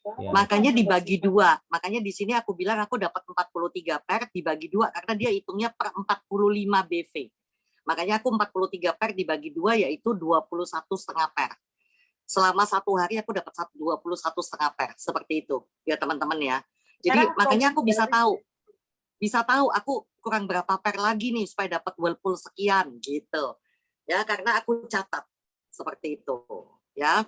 Ya. Makanya dibagi 2. Makanya di sini aku bilang aku dapat 43 per dibagi 2 karena dia hitungnya per 45 BV. Makanya aku 43 per dibagi 2 yaitu 21,5 per. Selama 1 hari aku dapat 21,5 per. Seperti itu ya teman-teman ya. Jadi makanya aku bisa tahu aku kurang berapa per lagi nih supaya dapat Whirlpool sekian gitu. Ya karena aku catat seperti itu ya.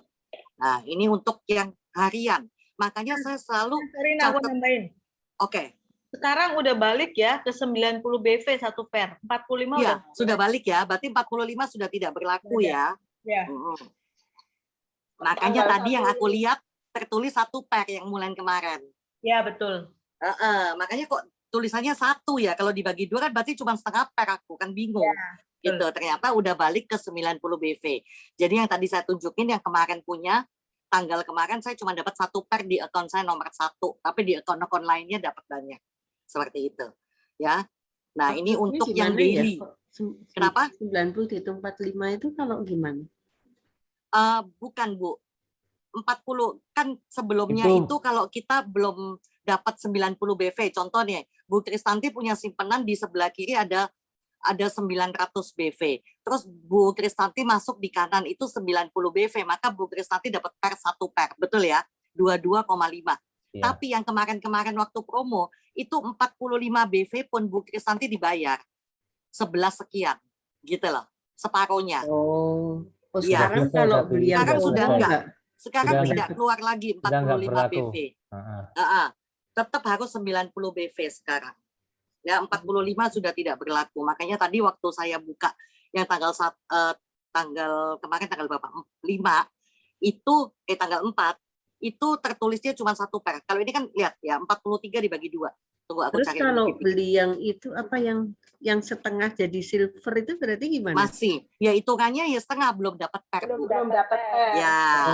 Nah, ini untuk yang harian. Makanya saya selalu Rina, aku catat. nambahin. Oke. Sekarang udah balik ya ke 90 BV 1 per. 45 Iya, udah. sudah balik ya. Berarti 45 sudah tidak berlaku ya. Ya. Makanya tadi yang aku lihat tertulis 1 per yang bulan kemarin. Ya, betul. Makanya kok tulisannya 1 ya. Kalau dibagi 2 kan berarti cuma setengah per, aku kan bingung. Gitu. Ternyata udah balik ke 90 BV. Jadi yang tadi saya tunjukin yang kemarin punya tanggal kemarin saya cuma dapat 1 per di akun saya nomor 1, tapi di akun-akun lainnya dapat banyak. Seperti itu. Ya. Nah, ini untuk yang daily. Kenapa? 90 dihitung 45 itu kalau gimana? Bukan, Bu. 40 kan sebelumnya itu kalau kita belum dapat 90 BV. Contohnya, Bu Kristanti punya simpenan di sebelah kiri ada 900 BV. Terus Bu Kristanti masuk di kanan itu 90 BV, maka Bu Kristanti dapat per 1 per. Betul ya? 22,5. Ya. Tapi yang kemarin-kemarin waktu promo itu 45 BV pun Bu Kristanti dibayar 11 sekian. Gitu loh. Separuhnya. Sekarang kalau beli yang sekarang sudah enggak. Sekarang sudah tidak keluar lagi 45 BV. Tetap harus 90 BV sekarang. Ya, 45 sudah tidak berlaku. Makanya tadi waktu saya buka yang tanggal kemarin tanggal berapa? 5 itu tanggal 4 itu tertulisnya cuma 1 per. Kalau ini kan lihat ya 43 dibagi 2. Tunggu aku Terus cari. kalau beli yang itu apa yang setengah jadi silver itu berarti gimana? Masih. Ya hitungannya ya setengah belum dapat per. Belum dapat per. Ya.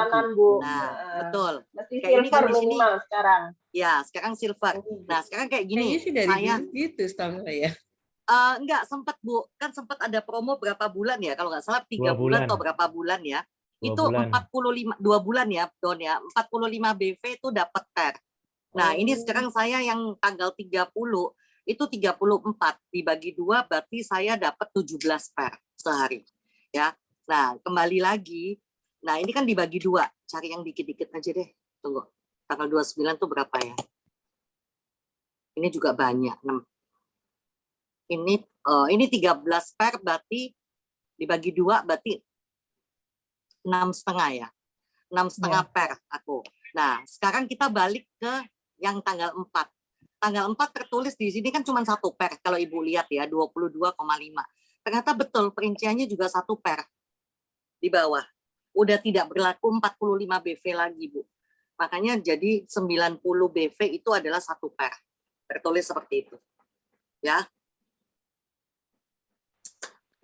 Kanan, Bu. Nah, betul. Mesti Kayak ini kan silver di sini. minimal sekarang. Ya, sekarang silver. Nah, sekarang kayak gini. Kayaknya sih dari saya gitu setahu saya. Enggak sempat, Bu. Kan sempat ada promo berapa bulan ya? Kalau nggak salah 3 bulan atau berapa bulan ya? Itu 45 2 bulan ya, Don ya. 45 BV itu dapat per. Nah, ini sekarang saya yang tanggal 30 itu 34 dibagi 2 berarti saya dapat 17 per sehari. Ya. Nah, kembali lagi. Nah, ini kan dibagi 2. Cari yang dikit-dikit aja deh. Tunggu. Tanggal 29 tuh berapa ya? Ini juga banyak. 6. Ini 13 per berarti dibagi 2 berarti 6,5 ya. 6,5 per aku. Nah, sekarang kita balik ke yang tanggal 4. Tanggal 4 tertulis di sini kan cuma 1 per. Kalau Ibu lihat ya, 22,5. Ternyata betul perinciannya juga 1 per. Di bawah. Udah tidak berlaku 45 BV lagi, Bu. Makanya jadi 90 BV itu adalah 1 per. Tertulis seperti itu. Ya.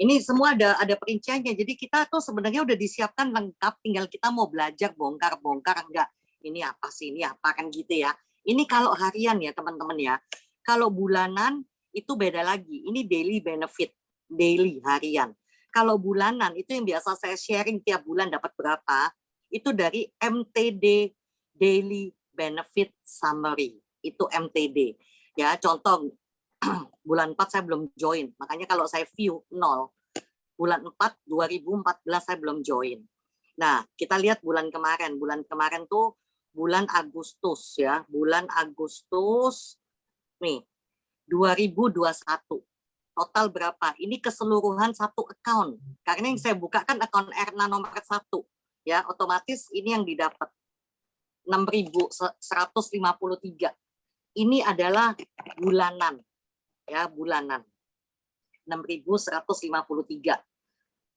Ini semua ada perinciannya. Jadi kita tuh sebenarnya udah disiapkan lengkap, tinggal kita mau belajar bongkar enggak. Ini apa sih? Ini apa kan gitu ya. Ini kalau harian ya teman-teman ya. Kalau bulanan itu beda lagi. Ini daily benefit, daily harian. Kalau bulanan itu yang biasa saya sharing tiap bulan dapat berapa? Itu dari MTD Daily Benefit Summary. Itu MTD. Ya, contoh bulan 4 saya belum join. Makanya kalau saya view 0. bulan 4 2014 saya belum join. Nah, kita lihat bulan kemarin. Bulan kemarin tuh bulan Agustus ya. Bulan Agustus nih 2021. Total berapa? Ini keseluruhan satu account. Karena yang saya buka kan account Erna nomor 1. Ya, otomatis ini yang didapat 6.153. Ini adalah bulanan. Ya, bulanan. 6.153.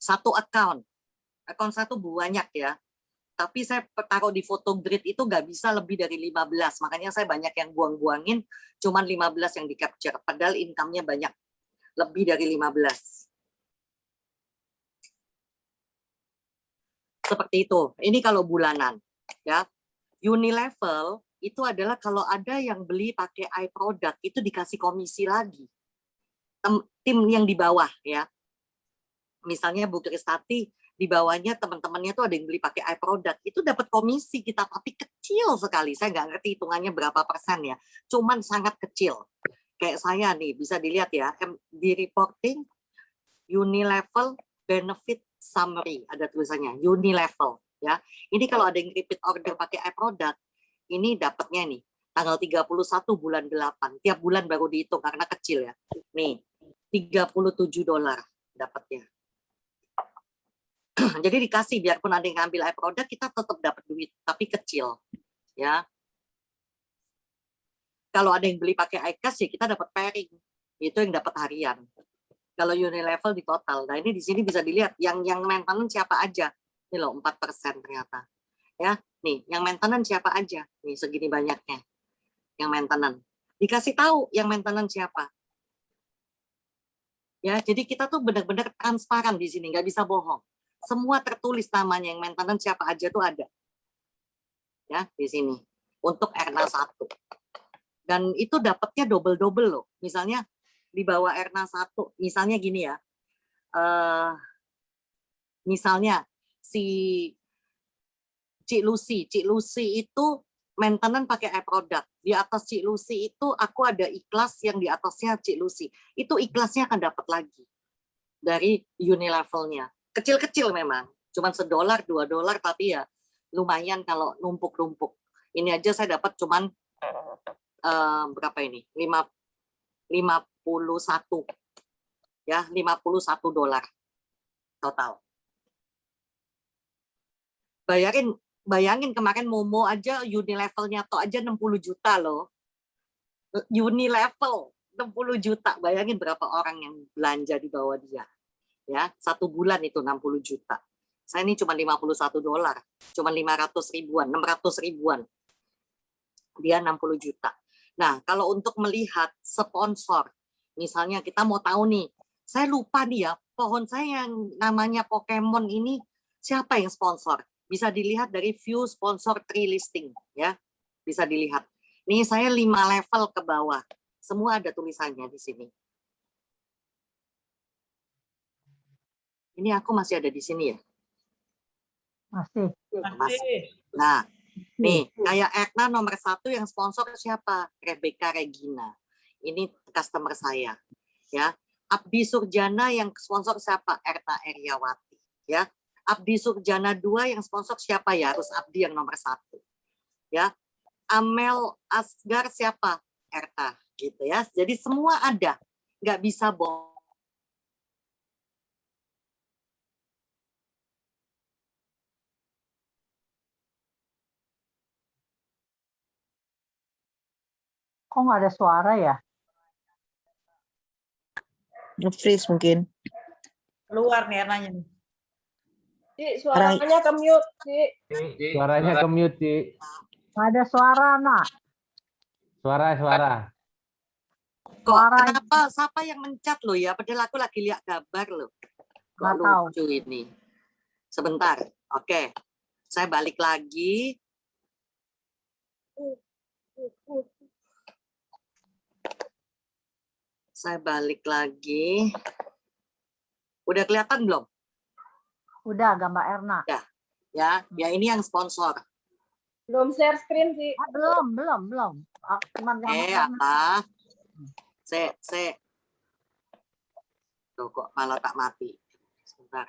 Satu account. Account satu banyak ya. Tapi saya taruh di foto grid itu nggak bisa lebih dari 15. Makanya saya banyak yang buang-buangin, cuman 15 yang di-capture. Padahal income-nya banyak. Lebih dari 15. Seperti itu. Ini kalau bulanan. Ya. Unilevel itu adalah kalau ada yang beli pakai iProduct, itu dikasih komisi lagi. Tim yang di bawah ya, misalnya Bu Kristati di bawahnya teman-temannya tuh ada yang beli pakai iProduct, itu dapat komisi kita, tapi kecil sekali. Saya nggak ngerti hitungannya berapa persen ya, cuman sangat kecil. Kayak saya nih bisa dilihat ya di reporting Unilevel benefit summary, ada tulisannya Unilevel ya. Ini kalau ada yang repeat order pakai iProduct, ini dapatnya nih tanggal 31 bulan 8. Tiap bulan baru dihitung karena kecil ya. Nih, $37 dapatnya. Jadi dikasih biarpun ada yang ngambil iProduct, kita tetap dapat duit, tapi kecil. Ya. Kalau ada yang beli pakai iCash ya kita dapat pairing. Itu yang dapat harian. Kalau Unilevel di total. Nah, ini di sini bisa dilihat yang maintenance siapa aja. Ini loh 4% ternyata. Ya, nih, yang maintenance siapa aja? Nih, segini banyaknya. Yang maintenance. Dikasih tahu yang maintenance siapa. Ya, jadi kita tuh benar-benar transparan di sini, nggak bisa bohong. Semua tertulis namanya, yang maintenance siapa aja tuh ada. Ya, di sini. Untuk Erna 1. Dan itu dapatnya double-double loh. Misalnya di bawah Erna 1, misalnya gini ya. Misalnya si Cik Lucy itu maintenance pakai iProduct. Di atas Cik Lucy itu aku ada ikhlas yang di atasnya Cik Lucy. Itu ikhlasnya akan dapat lagi dari Unilevelnya. Kecil-kecil memang, cuman $1, $2, tapi ya lumayan kalau numpuk-numpuk. Ini aja saya dapat cuman berapa ini? 51 ya, $51 total. Bayangin kemarin Momo aja Unilevelnya toh aja 60 juta loh. Unilevel 60 juta. Bayangin berapa orang yang belanja di bawah dia. Ya, 1 bulan itu 60 juta. Saya ini cuma $51. Cuma 500 ribuan, 600 ribuan. Dia 60 juta. Nah, kalau untuk melihat sponsor, misalnya kita mau tahu nih, saya lupa nih ya, pohon saya yang namanya Pokemon ini siapa yang sponsor? Bisa dilihat dari view sponsor tree listing ya. Bisa dilihat. Nih saya 5 level ke bawah. Semua ada tulisannya di sini. Ini aku masih ada di sini ya? Masih. Masih. Nah, nih kayak Erna nomor 1 yang sponsor siapa? Rebecca Regina. Ini customer saya. Ya. Abdi Surjana yang sponsor siapa? Erna Eriawati. Ya. Abdi Surjana 2 yang sponsor siapa ya? Harus Abdi yang nomor 1. Ya. Amel Asgar siapa? Erta gitu ya. Jadi semua ada. Nggak bisa bohong. Kok nggak ada suara ya? Nge-freeze mungkin. Keluar nih Ernanya nih. Cik, suaranya ke mute, Cik. Suaranya ke mute, Cik. Nggak ada suara, nak. Suara. Kok Suara kenapa? Siapa yang mencat lo ya? Padahal aku lagi lihat kabar lo. Kok Nggak tahu. lucu ini. Sebentar. Oke. Saya balik lagi. Saya balik lagi. Udah kelihatan belum? Udah, gambar Erna. Ya, ini yang sponsor. Belum share screen, Cik. Belum. Cuman gambar Erna. Apa? Tuh kok malah tak mati. Sebentar.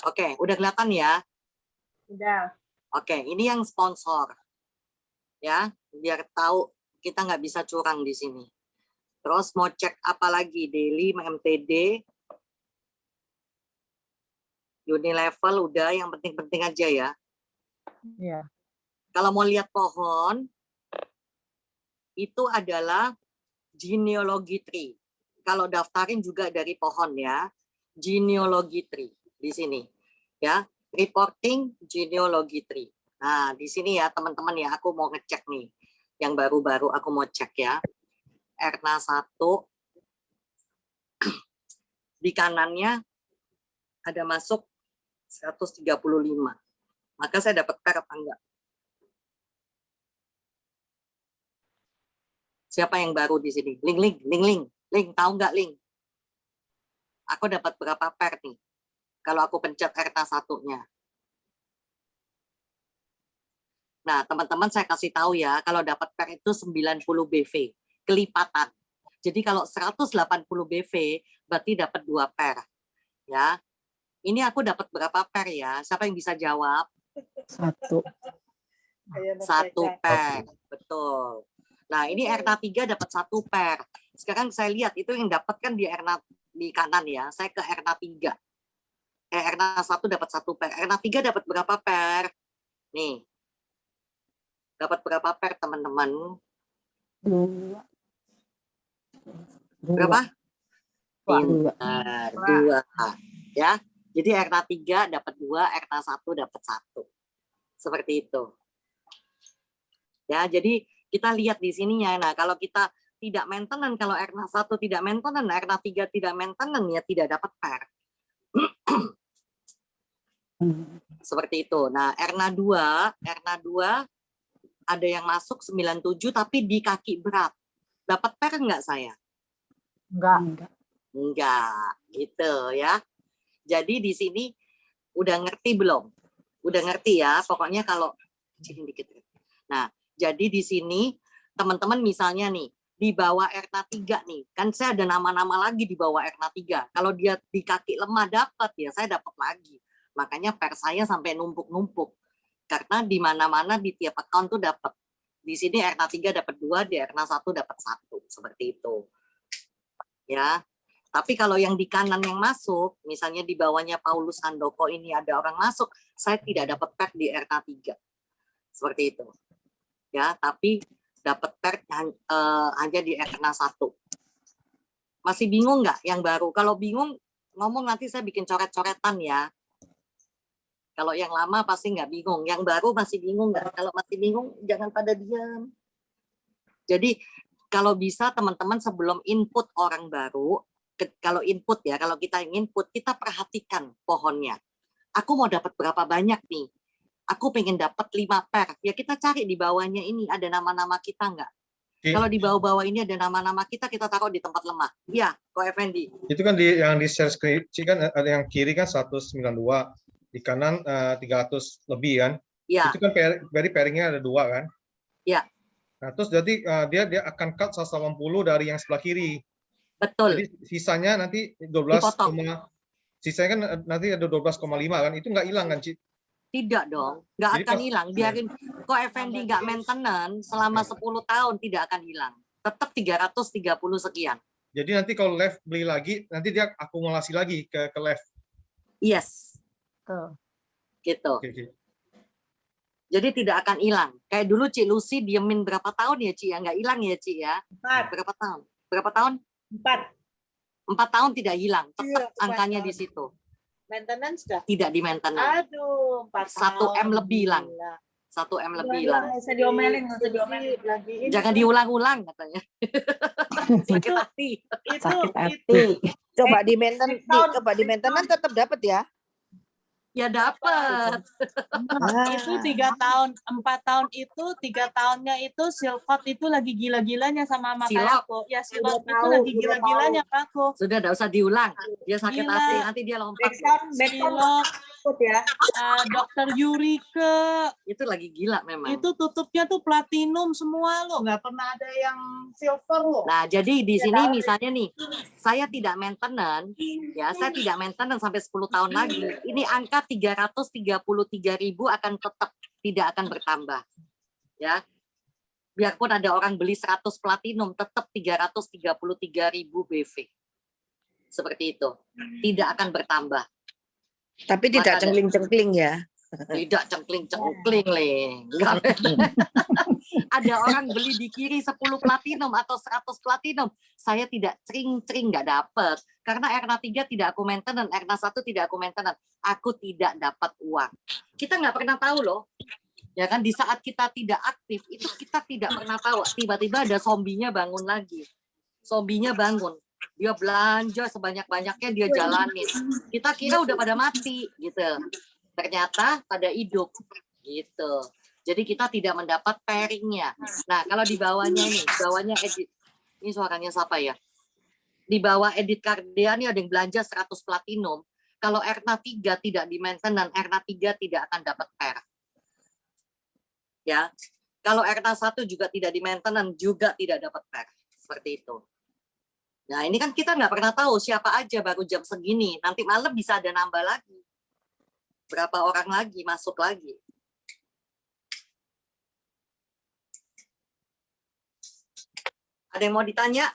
Oke, udah kelihatan ya? Udah. Oke, ini yang sponsor. Ya, biar tahu kita nggak bisa curang di sini. Terus mau cek apa lagi? Daily, MTD, Unilevel udah, yang penting-penting aja ya. Iya. Kalau mau lihat pohon, itu adalah genealogy tree. Kalau daftarin juga dari pohon ya, genealogy tree di sini ya, reporting genealogy tree. Nah di sini ya teman-teman ya, aku mau ngecek nih yang baru-baru, aku mau cek ya. Erna 1 di kanannya ada masuk 135. Maka saya dapat per apa enggak? Siapa yang baru di sini? Link, tahu nggak Link? Aku dapat berapa per nih? Kalau aku pencet Erna 1-nya. Nah, teman-teman saya kasih tahu ya, kalau dapat per itu 90 BV, kelipatan. Jadi kalau 180 BV, berarti dapat 2 per. Ya. Ini aku dapat berapa per ya? Siapa yang bisa jawab? 1. 1 per. Betul. Nah, ini Erna 3 dapat 1 per. Sekarang saya lihat itu yang dapat kan di Erna di kanan ya. Saya ke Erna 3. Erna 1 dapat 1 per. Erna 3 dapat berapa per? Nih. Dapat berapa per, teman-teman? 2. Berapa? 2. Ya. Jadi Erna 3 dapat 2, Erna 1 dapat 1. Seperti itu. Ya, jadi kita lihat di sininya. Nah, kalau kita tidak maintenance, kalau Erna 1 tidak maintenance, Erna 3 tidak maintenance, ya tidak dapat per. Seperti itu. Nah, Erna 2 ada yang masuk 97 tapi di kaki berat. Dapat per enggak saya? Enggak, gitu ya. Jadi di sini udah ngerti belum? Udah ngerti ya. Pokoknya kalau kecilin dikit. Nah, jadi di sini teman-teman misalnya nih di bawah Erna 3 nih, kan saya ada nama-nama lagi di bawah Erna 3. Kalau dia di kaki lemah dapat ya saya dapat lagi. Makanya per saya sampai numpuk-numpuk. Karena di mana-mana di tiap account tuh dapat. Di sini Erna 3 dapat 2, di Erna 1 dapat 1, seperti itu. Ya. Tapi kalau yang di kanan yang masuk, misalnya di bawahnya Paulus Handoko ini ada orang masuk, saya tidak dapat per di Erna 3. Seperti itu. Ya, tapi dapat per hanya di Erna 1. Masih bingung nggak yang baru? Kalau bingung, ngomong nanti saya bikin coret-coretan ya. Kalau yang lama pasti nggak bingung. Yang baru masih bingung nggak? Kalau masih bingung, jangan pada diam. Jadi, kalau bisa teman-teman sebelum input orang baru, kalau input ya, kalau kita yang input, kita perhatikan pohonnya. Aku mau dapat berapa banyak nih? Aku pengen dapat 5 per. Ya kita cari di bawahnya ini ada nama-nama kita nggak? Kalau di bawah-bawah ini ada nama-nama kita taruh di tempat lemah. Iya, Ko Effendi. Itu kan yang di share screen kan ada yang kiri kan 192, di kanan 300 lebih kan? Iya. Itu kan berarti pairingnya ada 2 kan? Iya. Nah, terus jadi dia akan cut 180 dari yang sebelah kiri. Betul. Jadi sisanya nanti 12, sisanya kan nanti ada 12,5 kan? Itu nggak hilang kan, Ci? Tidak dong, nggak akan hilang. Biarin Ko Effendi nggak maintenance selama 10 tahun tidak akan hilang. Tetap 330 sekian. Jadi nanti kalau left beli lagi, nanti dia akumulasi lagi ke left. Yes. Gitu. Okay. Jadi tidak akan hilang. Kayak dulu Ci Lucy diemin berapa tahun ya Ci ya? Nggak hilang ya Ci ya? 4. Berapa tahun? Berapa tahun? 4. 4 tahun tidak hilang. Tetap angkanya di situ. Maintenance dah. Tidak di maintenance. Aduh, 4 1 M lebih hilang. 1 M lebih hilang. Nggak usah diomelin, nggak usah diomelin. Jangan diulang-ulang katanya. Sakit hati. Sakit hati. Coba di maintenance tetap dapat ya. Ya dapat. Itu 3 tahun, 4 tahun itu 3 tahunnya itu Silkot itu lagi gila-gilanya sama mata aku. Ya Silkot itu lagi gila-gilanya aku. Sudah enggak usar diulang. Dia sakit hati, nanti dia lompat. takut ya. Dokter Yurike Itu lagi gila memang. itu tutupnya tuh platinum semua loh, nggak pernah ada yang silver loh. Nah, jadi di sini misalnya nih, saya tidak maintenance, ya, saya tidak maintenance sampai 10 tahun lagi. Ini angka 333.000 akan tetap tidak akan bertambah. Ya. Biarpun ada orang beli 100 platinum, tetap 333.000 BV. Seperti itu. Tidak akan bertambah. Tapi tidak Maka cengkling-cengkling ya. Tidak cengkling-cengkling, Le. Enggak. Ada orang beli di kiri 10 platinum atau 100 platinum. Saya tidak cering-cering, nggak dapat. Karena Erna 3 tidak aku maintenance, Erna 1 tidak aku maintenance. Aku tidak dapat uang. Kita nggak pernah tahu loh. Ya kan, di saat kita tidak aktif, itu kita tidak pernah tahu. Tiba-tiba ada zombinya bangun lagi. Zombinya bangun. Dia belanja sebanyak-banyaknya, dia jalanin. Kita kira udah pada mati, gitu. Ternyata pada hidup, gitu. Jadi kita tidak mendapat pairingnya. Nah, kalau di bawahnya ini, bawahnya edit. Ini suaranya siapa ya? Di bawah edit Kardia ini ada yang belanja 100 platinum. Kalau Erna 3 tidak di maintenance, Erna 3 tidak akan dapat pair. Ya. Kalau Erna 1 juga tidak di maintenance, juga tidak dapat pair. Seperti itu. Nah, ini kan kita nggak pernah tahu siapa aja baru jam segini. Nanti malam bisa ada nambah lagi. Berapa orang lagi masuk lagi. Ada yang mau ditanya?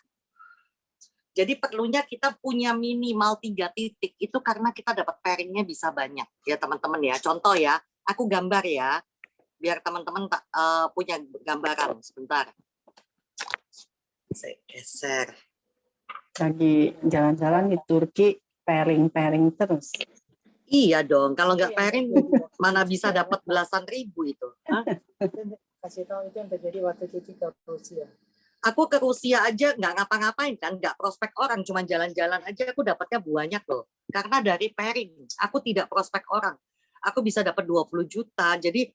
Jadi perlunya kita punya minimal 3 titik. Itu karena kita dapat pairingnya bisa banyak. Ya teman-teman ya. Contoh ya, aku gambar ya. Biar teman-teman punya gambaran. Sebentar. Saya geser. Lagi jalan-jalan di Turki, pairing-pairing terus. Iya dong, kalau nggak pairing mana bisa dapat belasan ribu itu. Hah? Kasih tahu itu yang terjadi waktu Cici ke Rusia. Aku ke Rusia aja nggak ngapa-ngapain kan, nggak prospek orang, cuma jalan-jalan aja aku dapatnya banyak loh. Karena dari pairing, aku tidak prospek orang. Aku bisa dapat 20 juta, jadi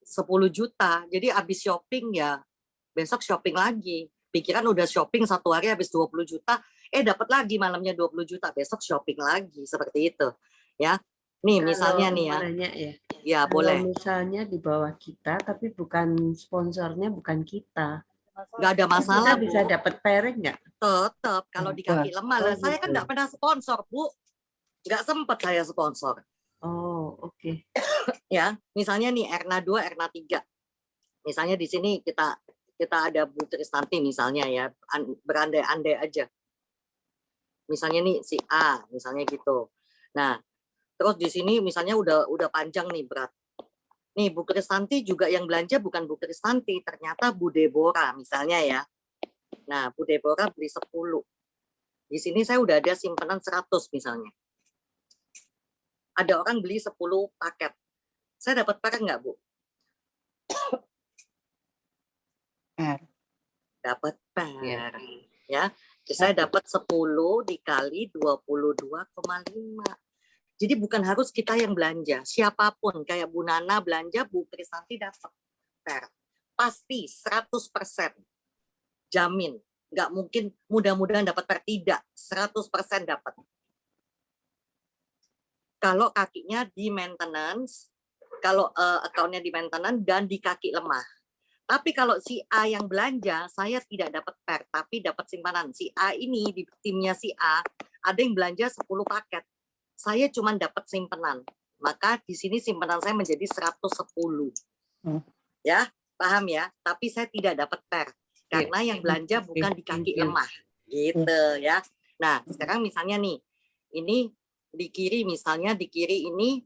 10 juta. Jadi habis shopping ya, besok shopping lagi. Pikiran udah shopping 1 hari habis 20 juta, dapat lagi malamnya 20 juta, besok shopping lagi, seperti itu. Ya, nih misalnya nih ya. Ya boleh. Misalnya di bawah kita, tapi bukan sponsornya, bukan kita. Nggak ada masalah, kita bisa Bu. dapat pairing nggak? Tetap kalau di kaki lemah lah. Saya kan gitu. nggak pernah sponsor, Bu. Nggak sempat saya sponsor. Oh, oke. Ya, misalnya nih Erna 2, Erna 3. Misalnya di sini kita ada Bu Kristanti misalnya ya, berandai-andai aja. Misalnya nih si A, misalnya gitu. Nah, terus di sini misalnya udah panjang nih berat. Nih Bu Kristanti juga yang belanja bukan Bu Kristanti, ternyata Bu Deborah misalnya ya. Nah, Bu Deborah beli 10. Di sini saya udah ada simpanan 100 misalnya. Ada orang beli 10 paket. Saya dapat paket nggak, Bu? Dapat pair. Ya. Saya dapat 10 dikali 22,5. Jadi bukan harus kita yang belanja. Siapapun, kayak Bu Nana belanja, Bu Kristanti dapat pair. Pasti 100%. Jamin. Nggak mungkin mudah-mudahan dapat pair. Tidak. 100% dapat. Kalau kakinya di maintenance, kalau account-nya di maintenance dan di kaki lemah. Tapi kalau si A yang belanja, saya tidak dapat pair, tapi dapat simpanan. Si A ini, di timnya si A, ada yang belanja 10 paket. Saya cuma dapat simpanan. Maka di sini simpanan saya menjadi 110. Ya, paham ya? Tapi saya tidak dapat pair. Karena yang belanja bukan di kaki lemah. Gitu ya. Nah, sekarang misalnya nih, ini di kiri misalnya, di kiri ini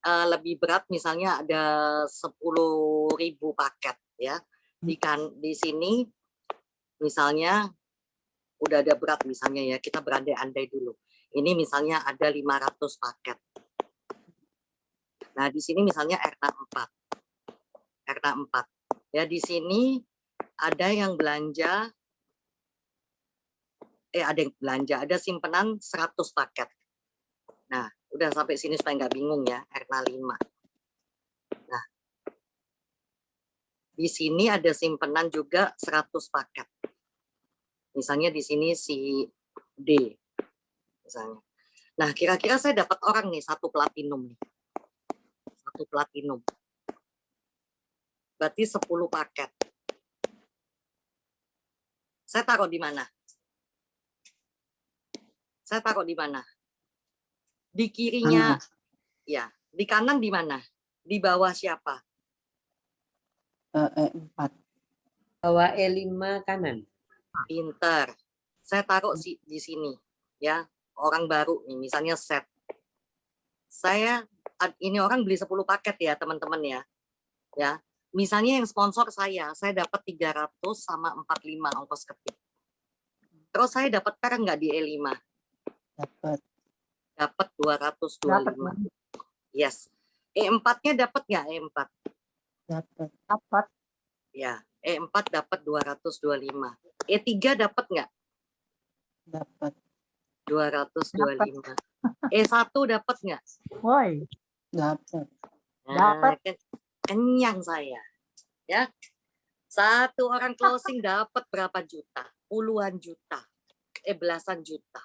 lebih berat misalnya ada 10.000 paket. Ya, di sini misalnya udah ada berat misalnya ya, kita berandai-andai dulu. Ini misalnya ada 500 paket. Nah, di sini misalnya Erna 4. Erna 4. Ya, di sini ada yang belanja ada simpanan 100 paket. Nah, udah sampai sini supaya nggak bingung ya, Erna 5. Nah, di sini ada simpanan juga 100 paket. Misalnya di sini si D. Misalnya. Nah, kira-kira saya dapat orang nih, satu platinum nih. Satu platinum. Berarti 10 paket. Saya taruh di mana? Saya taruh di mana? Di kirinya, ya. Di kanan di mana? Di bawah siapa? E4. Bawah E5 kanan. Pinter. Saya taruh di sini, ya. Orang baru nih, misalnya set. Ini orang beli 10 paket ya, teman-teman ya. Ya. Misalnya yang sponsor saya dapat 300 sama 45 ongkos ketik. Terus saya dapat per nggak di E5? Dapat. Dapat 225. Yes. E4-nya dapat nggak E4? Dapat. Ya, E4 dapat 225. E3 dapat nggak? Dapat. 225. E1 dapat nggak? Woi. Dapat. Nah, kenyang saya. Ya. Satu orang closing dapat berapa juta? Puluhan juta. Belasan juta.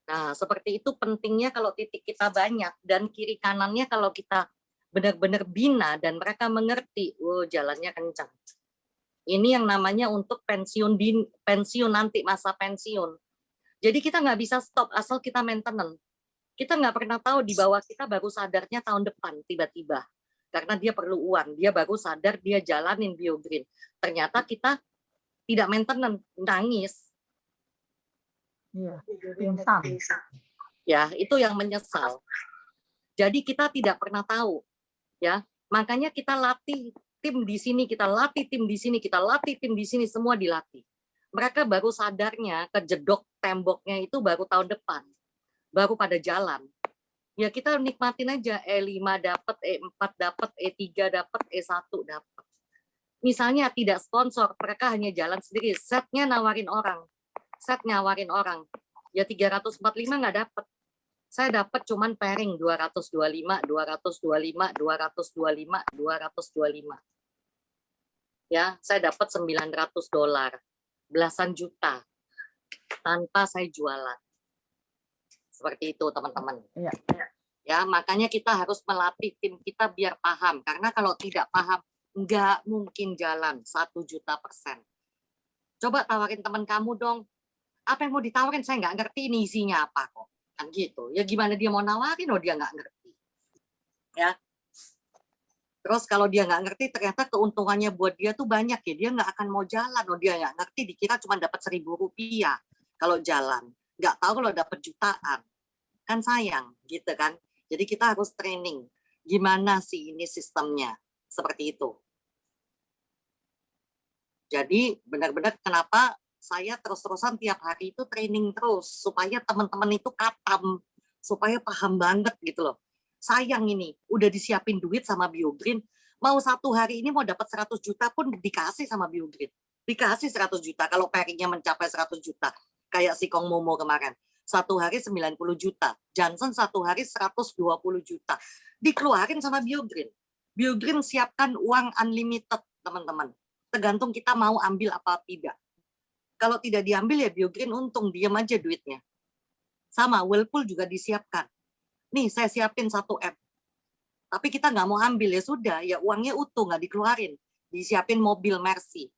Nah, seperti itu pentingnya kalau titik kita banyak dan kiri kanannya kalau kita benar-benar bina dan mereka mengerti, jalannya kencang. Ini yang namanya untuk pensiun nanti, masa pensiun. Jadi kita nggak bisa stop asal kita maintenance. Kita nggak pernah tahu di bawah kita baru sadarnya tahun depan tiba-tiba. Karena dia perlu uang, dia baru sadar dia jalanin BioGreen. Ternyata kita tidak maintenance, nangis. Iya, pingsan. Ya, itu yang menyesal. Jadi kita tidak pernah tahu, ya. Makanya kita latih tim di sini, kita latih tim di sini, kita latih tim di sini, semua dilatih. Mereka baru sadarnya kejedok temboknya itu baru tahun depan, baru pada jalan. Ya kita nikmatin aja, E5 dapat, E4 dapat, E3 dapat, E1 dapat. Misalnya tidak sponsor, mereka hanya jalan sendiri, setnya nawarin orang. Set nawarin orang. Ya 345 nggak dapat. Saya dapat cuman pairing 225, 225, 225, 225. Ya, saya dapat $900, belasan juta tanpa saya jualan. Seperti itu, teman-teman. Iya. Ya, makanya kita harus melatih tim kita biar paham. Karena kalau tidak paham, nggak mungkin jalan 1.000.000%. Coba tawarin teman kamu dong. Apa yang mau ditawarin? Saya nggak ngerti ini isinya apa kok. Kan gitu. Ya gimana dia mau nawarin, dia nggak ngerti. Ya. Terus kalau dia nggak ngerti, ternyata keuntungannya buat dia tuh banyak ya. Dia nggak akan mau jalan. Dia nggak ngerti, dikira cuma dapat Rp1.000 kalau jalan. Nggak tahu kalau dapat jutaan. Kan sayang, gitu kan. Jadi kita harus training. Gimana sih ini sistemnya? Seperti itu. Jadi benar-benar kenapa saya terus-terusan tiap hari itu training terus. Supaya teman-teman itu katam. Supaya paham banget gitu loh. Sayang ini, udah disiapin duit sama BioGreen. Mau 1 hari ini mau dapat 100 juta pun dikasih sama BioGreen. Dikasih 100 juta kalau pairingnya mencapai 100 juta. Kayak si Kong Momo kemarin. 1 hari 90 juta. Johnson 1 hari 120 juta. Dikeluarin sama BioGreen. BioGreen siapkan uang unlimited, teman-teman. Tergantung kita mau ambil apa tidak. Kalau tidak diambil ya BioGreen untung, diam aja duitnya. Sama, Whirlpool juga disiapkan. Nih, saya siapin 1 M. Tapi kita nggak mau ambil, ya sudah. Ya uangnya utuh, nggak dikeluarin. Disiapin mobil Mercy.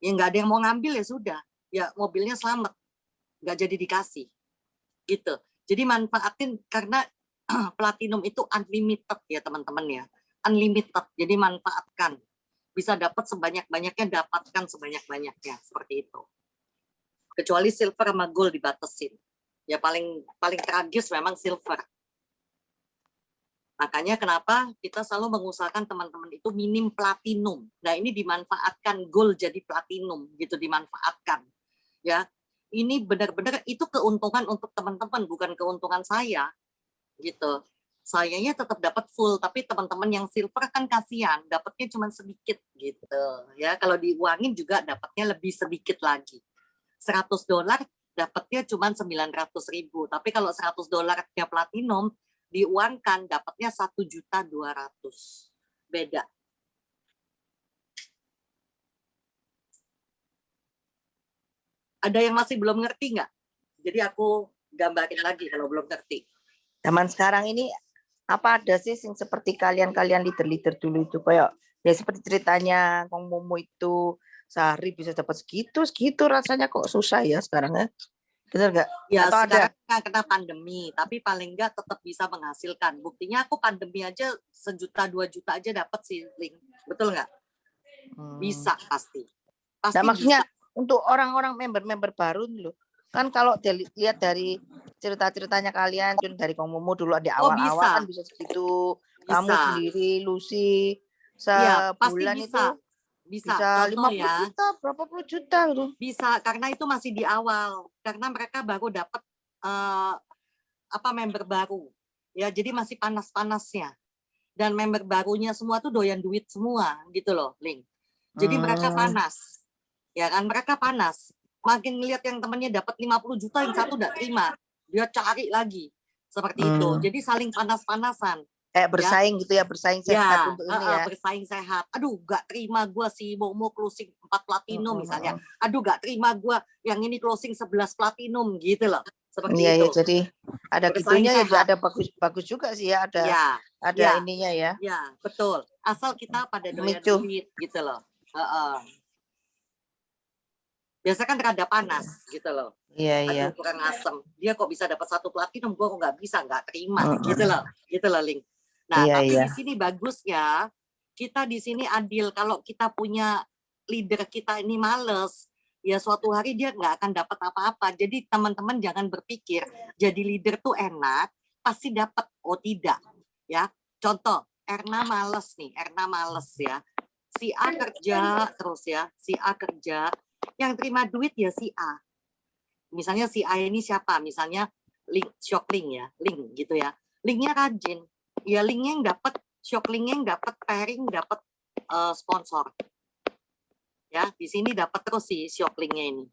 Ya nggak ada yang mau ngambil, ya sudah. Ya mobilnya selamat. Nggak jadi dikasih. Gitu. Jadi manfaatin karena platinum itu unlimited ya teman-teman ya. Unlimited. Jadi manfaatkan. Bisa dapat sebanyak-banyaknya, dapatkan sebanyak-banyaknya. Seperti itu. Kecuali silver sama gold dibatasin. Ya paling tragis memang silver. Makanya kenapa kita selalu mengusahakan teman-teman itu minim platinum. Nah ini dimanfaatkan gold jadi platinum gitu, dimanfaatkan. Ya. Ini benar-benar itu keuntungan untuk teman-teman, bukan keuntungan saya, gitu. Sayanya tetap dapat full, tapi teman-teman yang silver kan kasihan, dapatnya cuma sedikit, gitu. Ya, kalau diuangin juga dapatnya lebih sedikit lagi. $100 dapatnya cuma 900.000, tapi kalau $100 platinum diuangkan dapatnya 1.200.000. Beda. Ada yang masih belum ngerti nggak? Jadi aku gambarin lagi kalau belum ngerti. Zaman sekarang ini apa ada sih yang seperti kalian leader-leader dulu itu kayak ya seperti ceritanya Kong Momo itu sehari bisa dapat segitu rasanya kok susah ya sekarang ya. Benar nggak? Ya Atau ada? sekarang kan kena pandemi, tapi paling enggak tetap bisa menghasilkan. Buktinya aku pandemi aja 1 juta 2 juta aja dapat sih link, betul nggak? Bisa pasti. Pasti Nah, maksudnya bisa. untuk orang-orang member-member baru nih loh. Kan kalau lihat dari cerita-ceritanya kalian, Jun, dari Kong Momo dulu di awal-awal bisa. kan bisa segitu. Kamu Bisa. sendiri, Lucy, Iya, pasti sebulan bisa. itu Bisa. bisa Contoh 50 ya. juta, berapa puluh juta gitu. Bisa, karena itu masih di awal. Karena mereka baru dapat member baru. Ya, jadi masih panas-panasnya. Dan member barunya semua tuh doyan duit semua gitu loh, Link. Jadi mereka panas. Ya kan, mereka panas. Makin ngelihat yang temannya dapat 50 juta, yang satu udah terima. Dia cari lagi. Seperti itu. Jadi saling panas-panasan. Kayak bersaing gitu ya, bersaing sehat untuk ini ya. Bersaing sehat. Aduh, gak terima gue si Momo closing 4 platinum misalnya. Aduh, gak terima gue yang ini closing 11 platinum gitu loh. Seperti Iya, itu. Ya, jadi ada Bersaing gitunya ya, sehat. ada bagus juga sih ya, ada ininya ya. Ya, betul. Asal kita pada doyan Micu. duit gitu loh. Biasanya kan rada panas gitu loh. Iya. Aduh, kurang asem. Dia kok bisa dapat 1 platinum, gue kok nggak bisa, nggak terima gitu loh, Link. Nah, Iya, tapi iya. di sini bagusnya kita di sini adil. Kalau kita punya leader kita ini males, ya suatu hari dia nggak akan dapat apa-apa. Jadi teman-teman jangan berpikir jadi leader tuh enak, pasti dapat. Oh tidak, ya. Contoh, Erna males ya. Si A kerja terus ya, si A kerja, yang terima duit ya si A. Misalnya si A ini siapa? Misalnya Shockling ya, Link gitu ya. Linknya rajin. Ya linknya yang dapat, Shocklingnya yang dapat pairing, dapat sponsor. Ya, di sini dapat terus si Shocklingnya ini.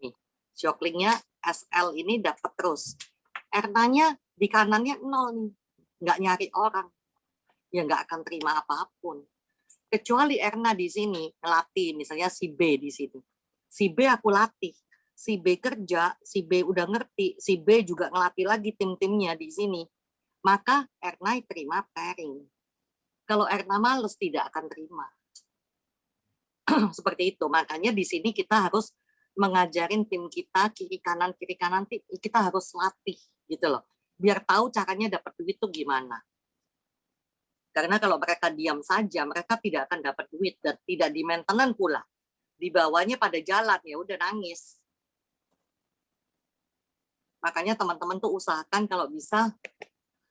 Nih, Shocklingnya SL ini dapat terus. Ernanya di kanannya 0 nih. Nggak nyari orang. Ya nggak akan terima apapun. Kecuali Erna di sini ngelatih, misalnya si B di sini. Si B aku latih. Si B kerja, si B udah ngerti, si B juga ngelatih lagi tim-timnya di sini. Maka Erna terima pairing. Kalau Erna males tidak akan terima. Seperti itu. Makanya di sini kita harus mengajarin tim kita kiri kanan kita harus latih gitu loh. Biar tahu caranya dapat duit itu gimana. Karena kalau mereka diam saja, mereka tidak akan dapat duit dan tidak di maintenance pula. Dibawanya pada jalan ya udah nangis. Makanya teman-teman tuh usahakan kalau bisa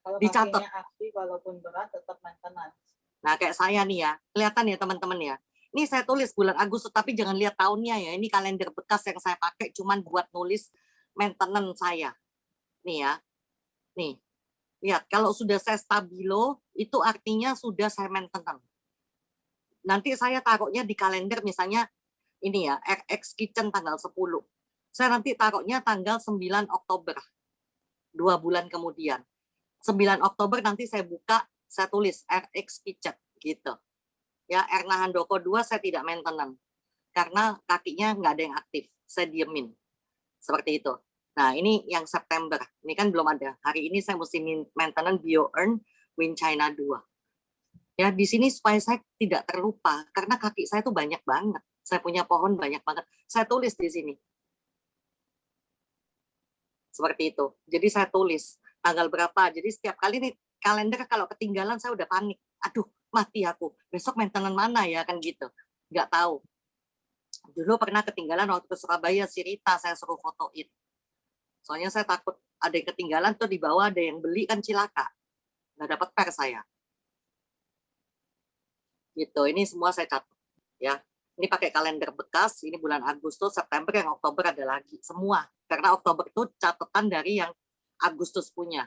Kalau dicatat. kakinya aktif walaupun berat tetap maintenance. Nah kayak saya nih ya, kelihatan ya teman-teman ya. Ini saya tulis bulan Agustus, tapi jangan lihat tahunnya ya. Ini kalender bekas yang saya pakai cuman buat nulis maintenance saya. Nih ya, nih. Lihat, kalau sudah saya stabilo, itu artinya sudah saya maintenance. Nanti saya taruhnya di kalender misalnya ini ya, RX Kitchen tanggal 10. Saya nanti taruhnya tanggal 9 Oktober. 2 bulan kemudian. 9 Oktober nanti saya buka, saya tulis RX Kitchen gitu. Ya, Erna Handoko 2 saya tidak maintenance. Karena kakinya nggak ada yang aktif. Saya diemin. Seperti itu. Nah, ini yang September. Ini kan belum ada. Hari ini saya mesti maintenance BioEarn Win China 2. Ya, di sini supaya saya tidak terlupa. Karena kaki saya tuh banyak banget. Saya punya pohon banyak banget. Saya tulis di sini. Seperti itu. Jadi saya tulis tanggal berapa. Jadi setiap kali nih kalender kalau ketinggalan saya udah panik. Aduh, mati aku. Besok maintenance mana ya kan gitu. Nggak tahu. Dulu pernah ketinggalan waktu ke Surabaya si Rita saya suruh fotoin. Soalnya saya takut ada yang ketinggalan tuh di bawah ada yang beli kan cilaka. Nggak dapat per saya. Gitu. Ini semua saya catat ya. Ini pakai kalender bekas, ini bulan Agustus, September, yang Oktober ada lagi. Semua. Karena Oktober itu catatan dari yang Agustus punya.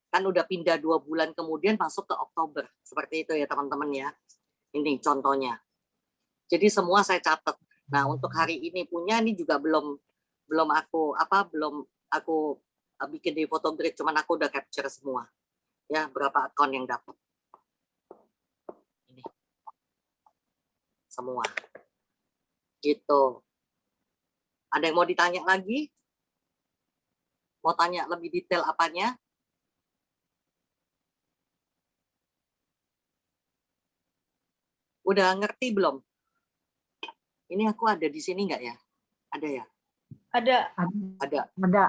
Kan udah pindah 2 bulan kemudian masuk ke Oktober. Seperti itu ya teman-teman ya. Ini contohnya. Jadi semua saya catat. Nah, untuk hari ini punya ini juga belum aku bikin di photogrid, cuman aku udah capture semua. Ya, berapa akun yang dapat. Ini. Semua. Gitu. Ada yang mau ditanya lagi? Mau tanya lebih detail apanya? Udah ngerti belum? Ini aku ada di sini nggak ya? Ada ya? Ada. Ada. Ada.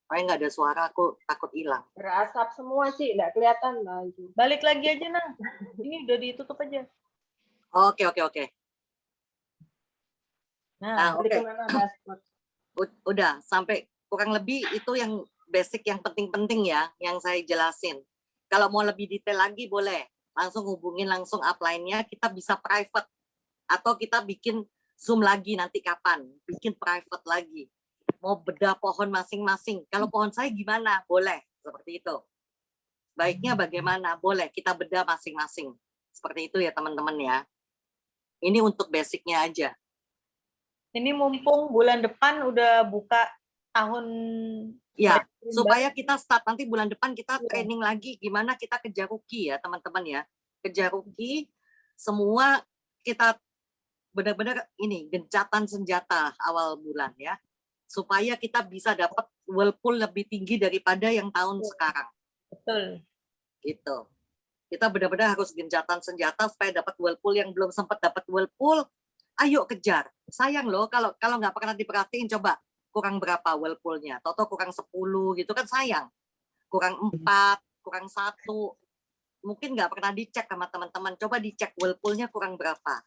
Kayak nggak ada suara, aku takut hilang. Berasap semua sih, nggak kelihatan lagi. Balik lagi aja, Nang. Ini udah ditutup aja. Oke. Nah, Oke. Kemana dashboard? Udah, sampai kurang lebih itu yang basic, yang penting-penting ya, yang saya jelasin. Kalau mau lebih detail lagi boleh. Langsung hubungin langsung upline-nya, kita bisa private. Atau kita bikin Zoom lagi nanti kapan. Bikin private lagi. Mau bedah pohon masing-masing. Kalau pohon saya gimana? Boleh. Seperti itu. Baiknya bagaimana? Boleh. Kita bedah masing-masing. Seperti itu ya teman-teman ya. Ini untuk basicnya aja. ini mumpung bulan depan udah buka tahun. Ya, supaya kita start nanti bulan depan kita training lagi gimana kita kejar rookie ya teman-teman ya. Kejar rookie, semua kita benar-benar ini gencatan senjata awal bulan ya. Supaya kita bisa dapat whirlpool lebih tinggi daripada yang tahun sekarang. Betul. Gitu. Kita benar-benar harus gencatan senjata supaya dapat whirlpool. Yang belum sempat dapat whirlpool, ayo kejar. Sayang loh kalau nggak pernah diperhatiin, coba kurang berapa whirlpoolnya. Toto kurang 10 gitu kan sayang. Kurang 4, kurang 1. Mungkin nggak pernah dicek sama teman-teman. Coba dicek whirlpoolnya kurang berapa.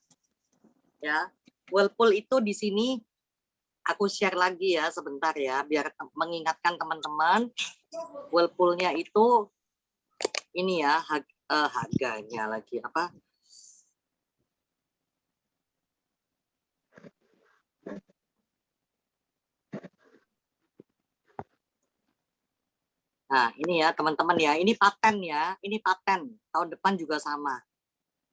Ya, whirlpool itu di sini aku share lagi ya sebentar ya, biar mengingatkan teman-teman. Whirlpoolnya itu ini ya harganya lagi apa? Nah, ini ya teman-teman ya, ini paten ya, ini paten. Tahun depan juga sama.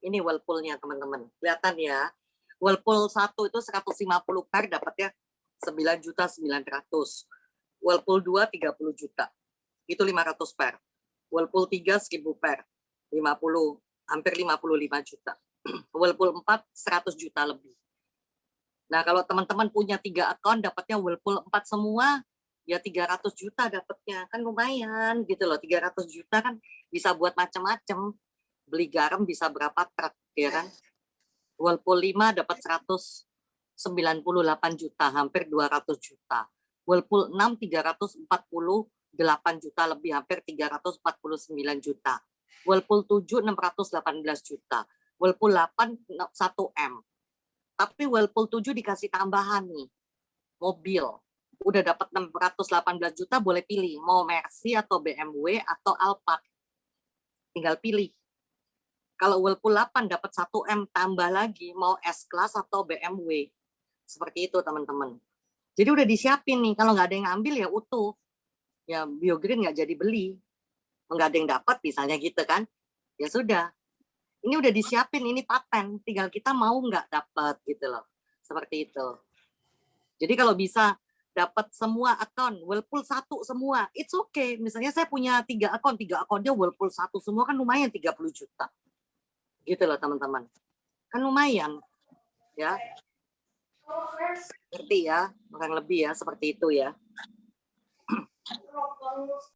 Ini whirlpoolnya teman-teman. Kelihatan ya. Whirlpool 1 itu 150 per dapatnya 9.900.000. Whirlpool 2 30 juta. Itu 500 per. Whirlpool 3 1000 per. 50, hampir 55 juta. Whirlpool 4 100 juta lebih. Nah, kalau teman-teman punya 3 akun dapatnya Whirlpool 4 semua, ya 300 juta dapatnya. Kan lumayan gitu loh. 300 juta kan bisa buat macam-macam. Beli garam bisa berapa truk ya kan. Whirlpool 5 dapat 198 juta, hampir 200 juta. Whirlpool 6 348 juta lebih, hampir 349 juta. Whirlpool 7 618 juta. Whirlpool 8 1M. Tapi Whirlpool 7 dikasih tambahan nih. Mobil. Udah dapat 618 juta, boleh pilih mau Mercy atau BMW atau Alphard. Tinggal pilih. Kalau Whirlpool 8 dapat 1M tambah lagi mau S-Class atau BMW. Seperti itu teman-teman. Jadi udah disiapin nih, kalau nggak ada yang ngambil ya utuh. Ya Biogreen nggak jadi beli. Nggak ada yang dapat misalnya gitu kan. Ya sudah. Ini udah disiapin, ini paten. Tinggal kita mau nggak dapat gitu loh. Seperti itu. Jadi kalau bisa dapat semua akun, Whirlpool 1 semua, it's okay. Misalnya saya punya 3 akun dia Whirlpool 1 semua kan lumayan 30 juta. Gitu loh teman-teman. Kan lumayan. Ya. Ngerti ya, kurang lebih ya seperti itu ya.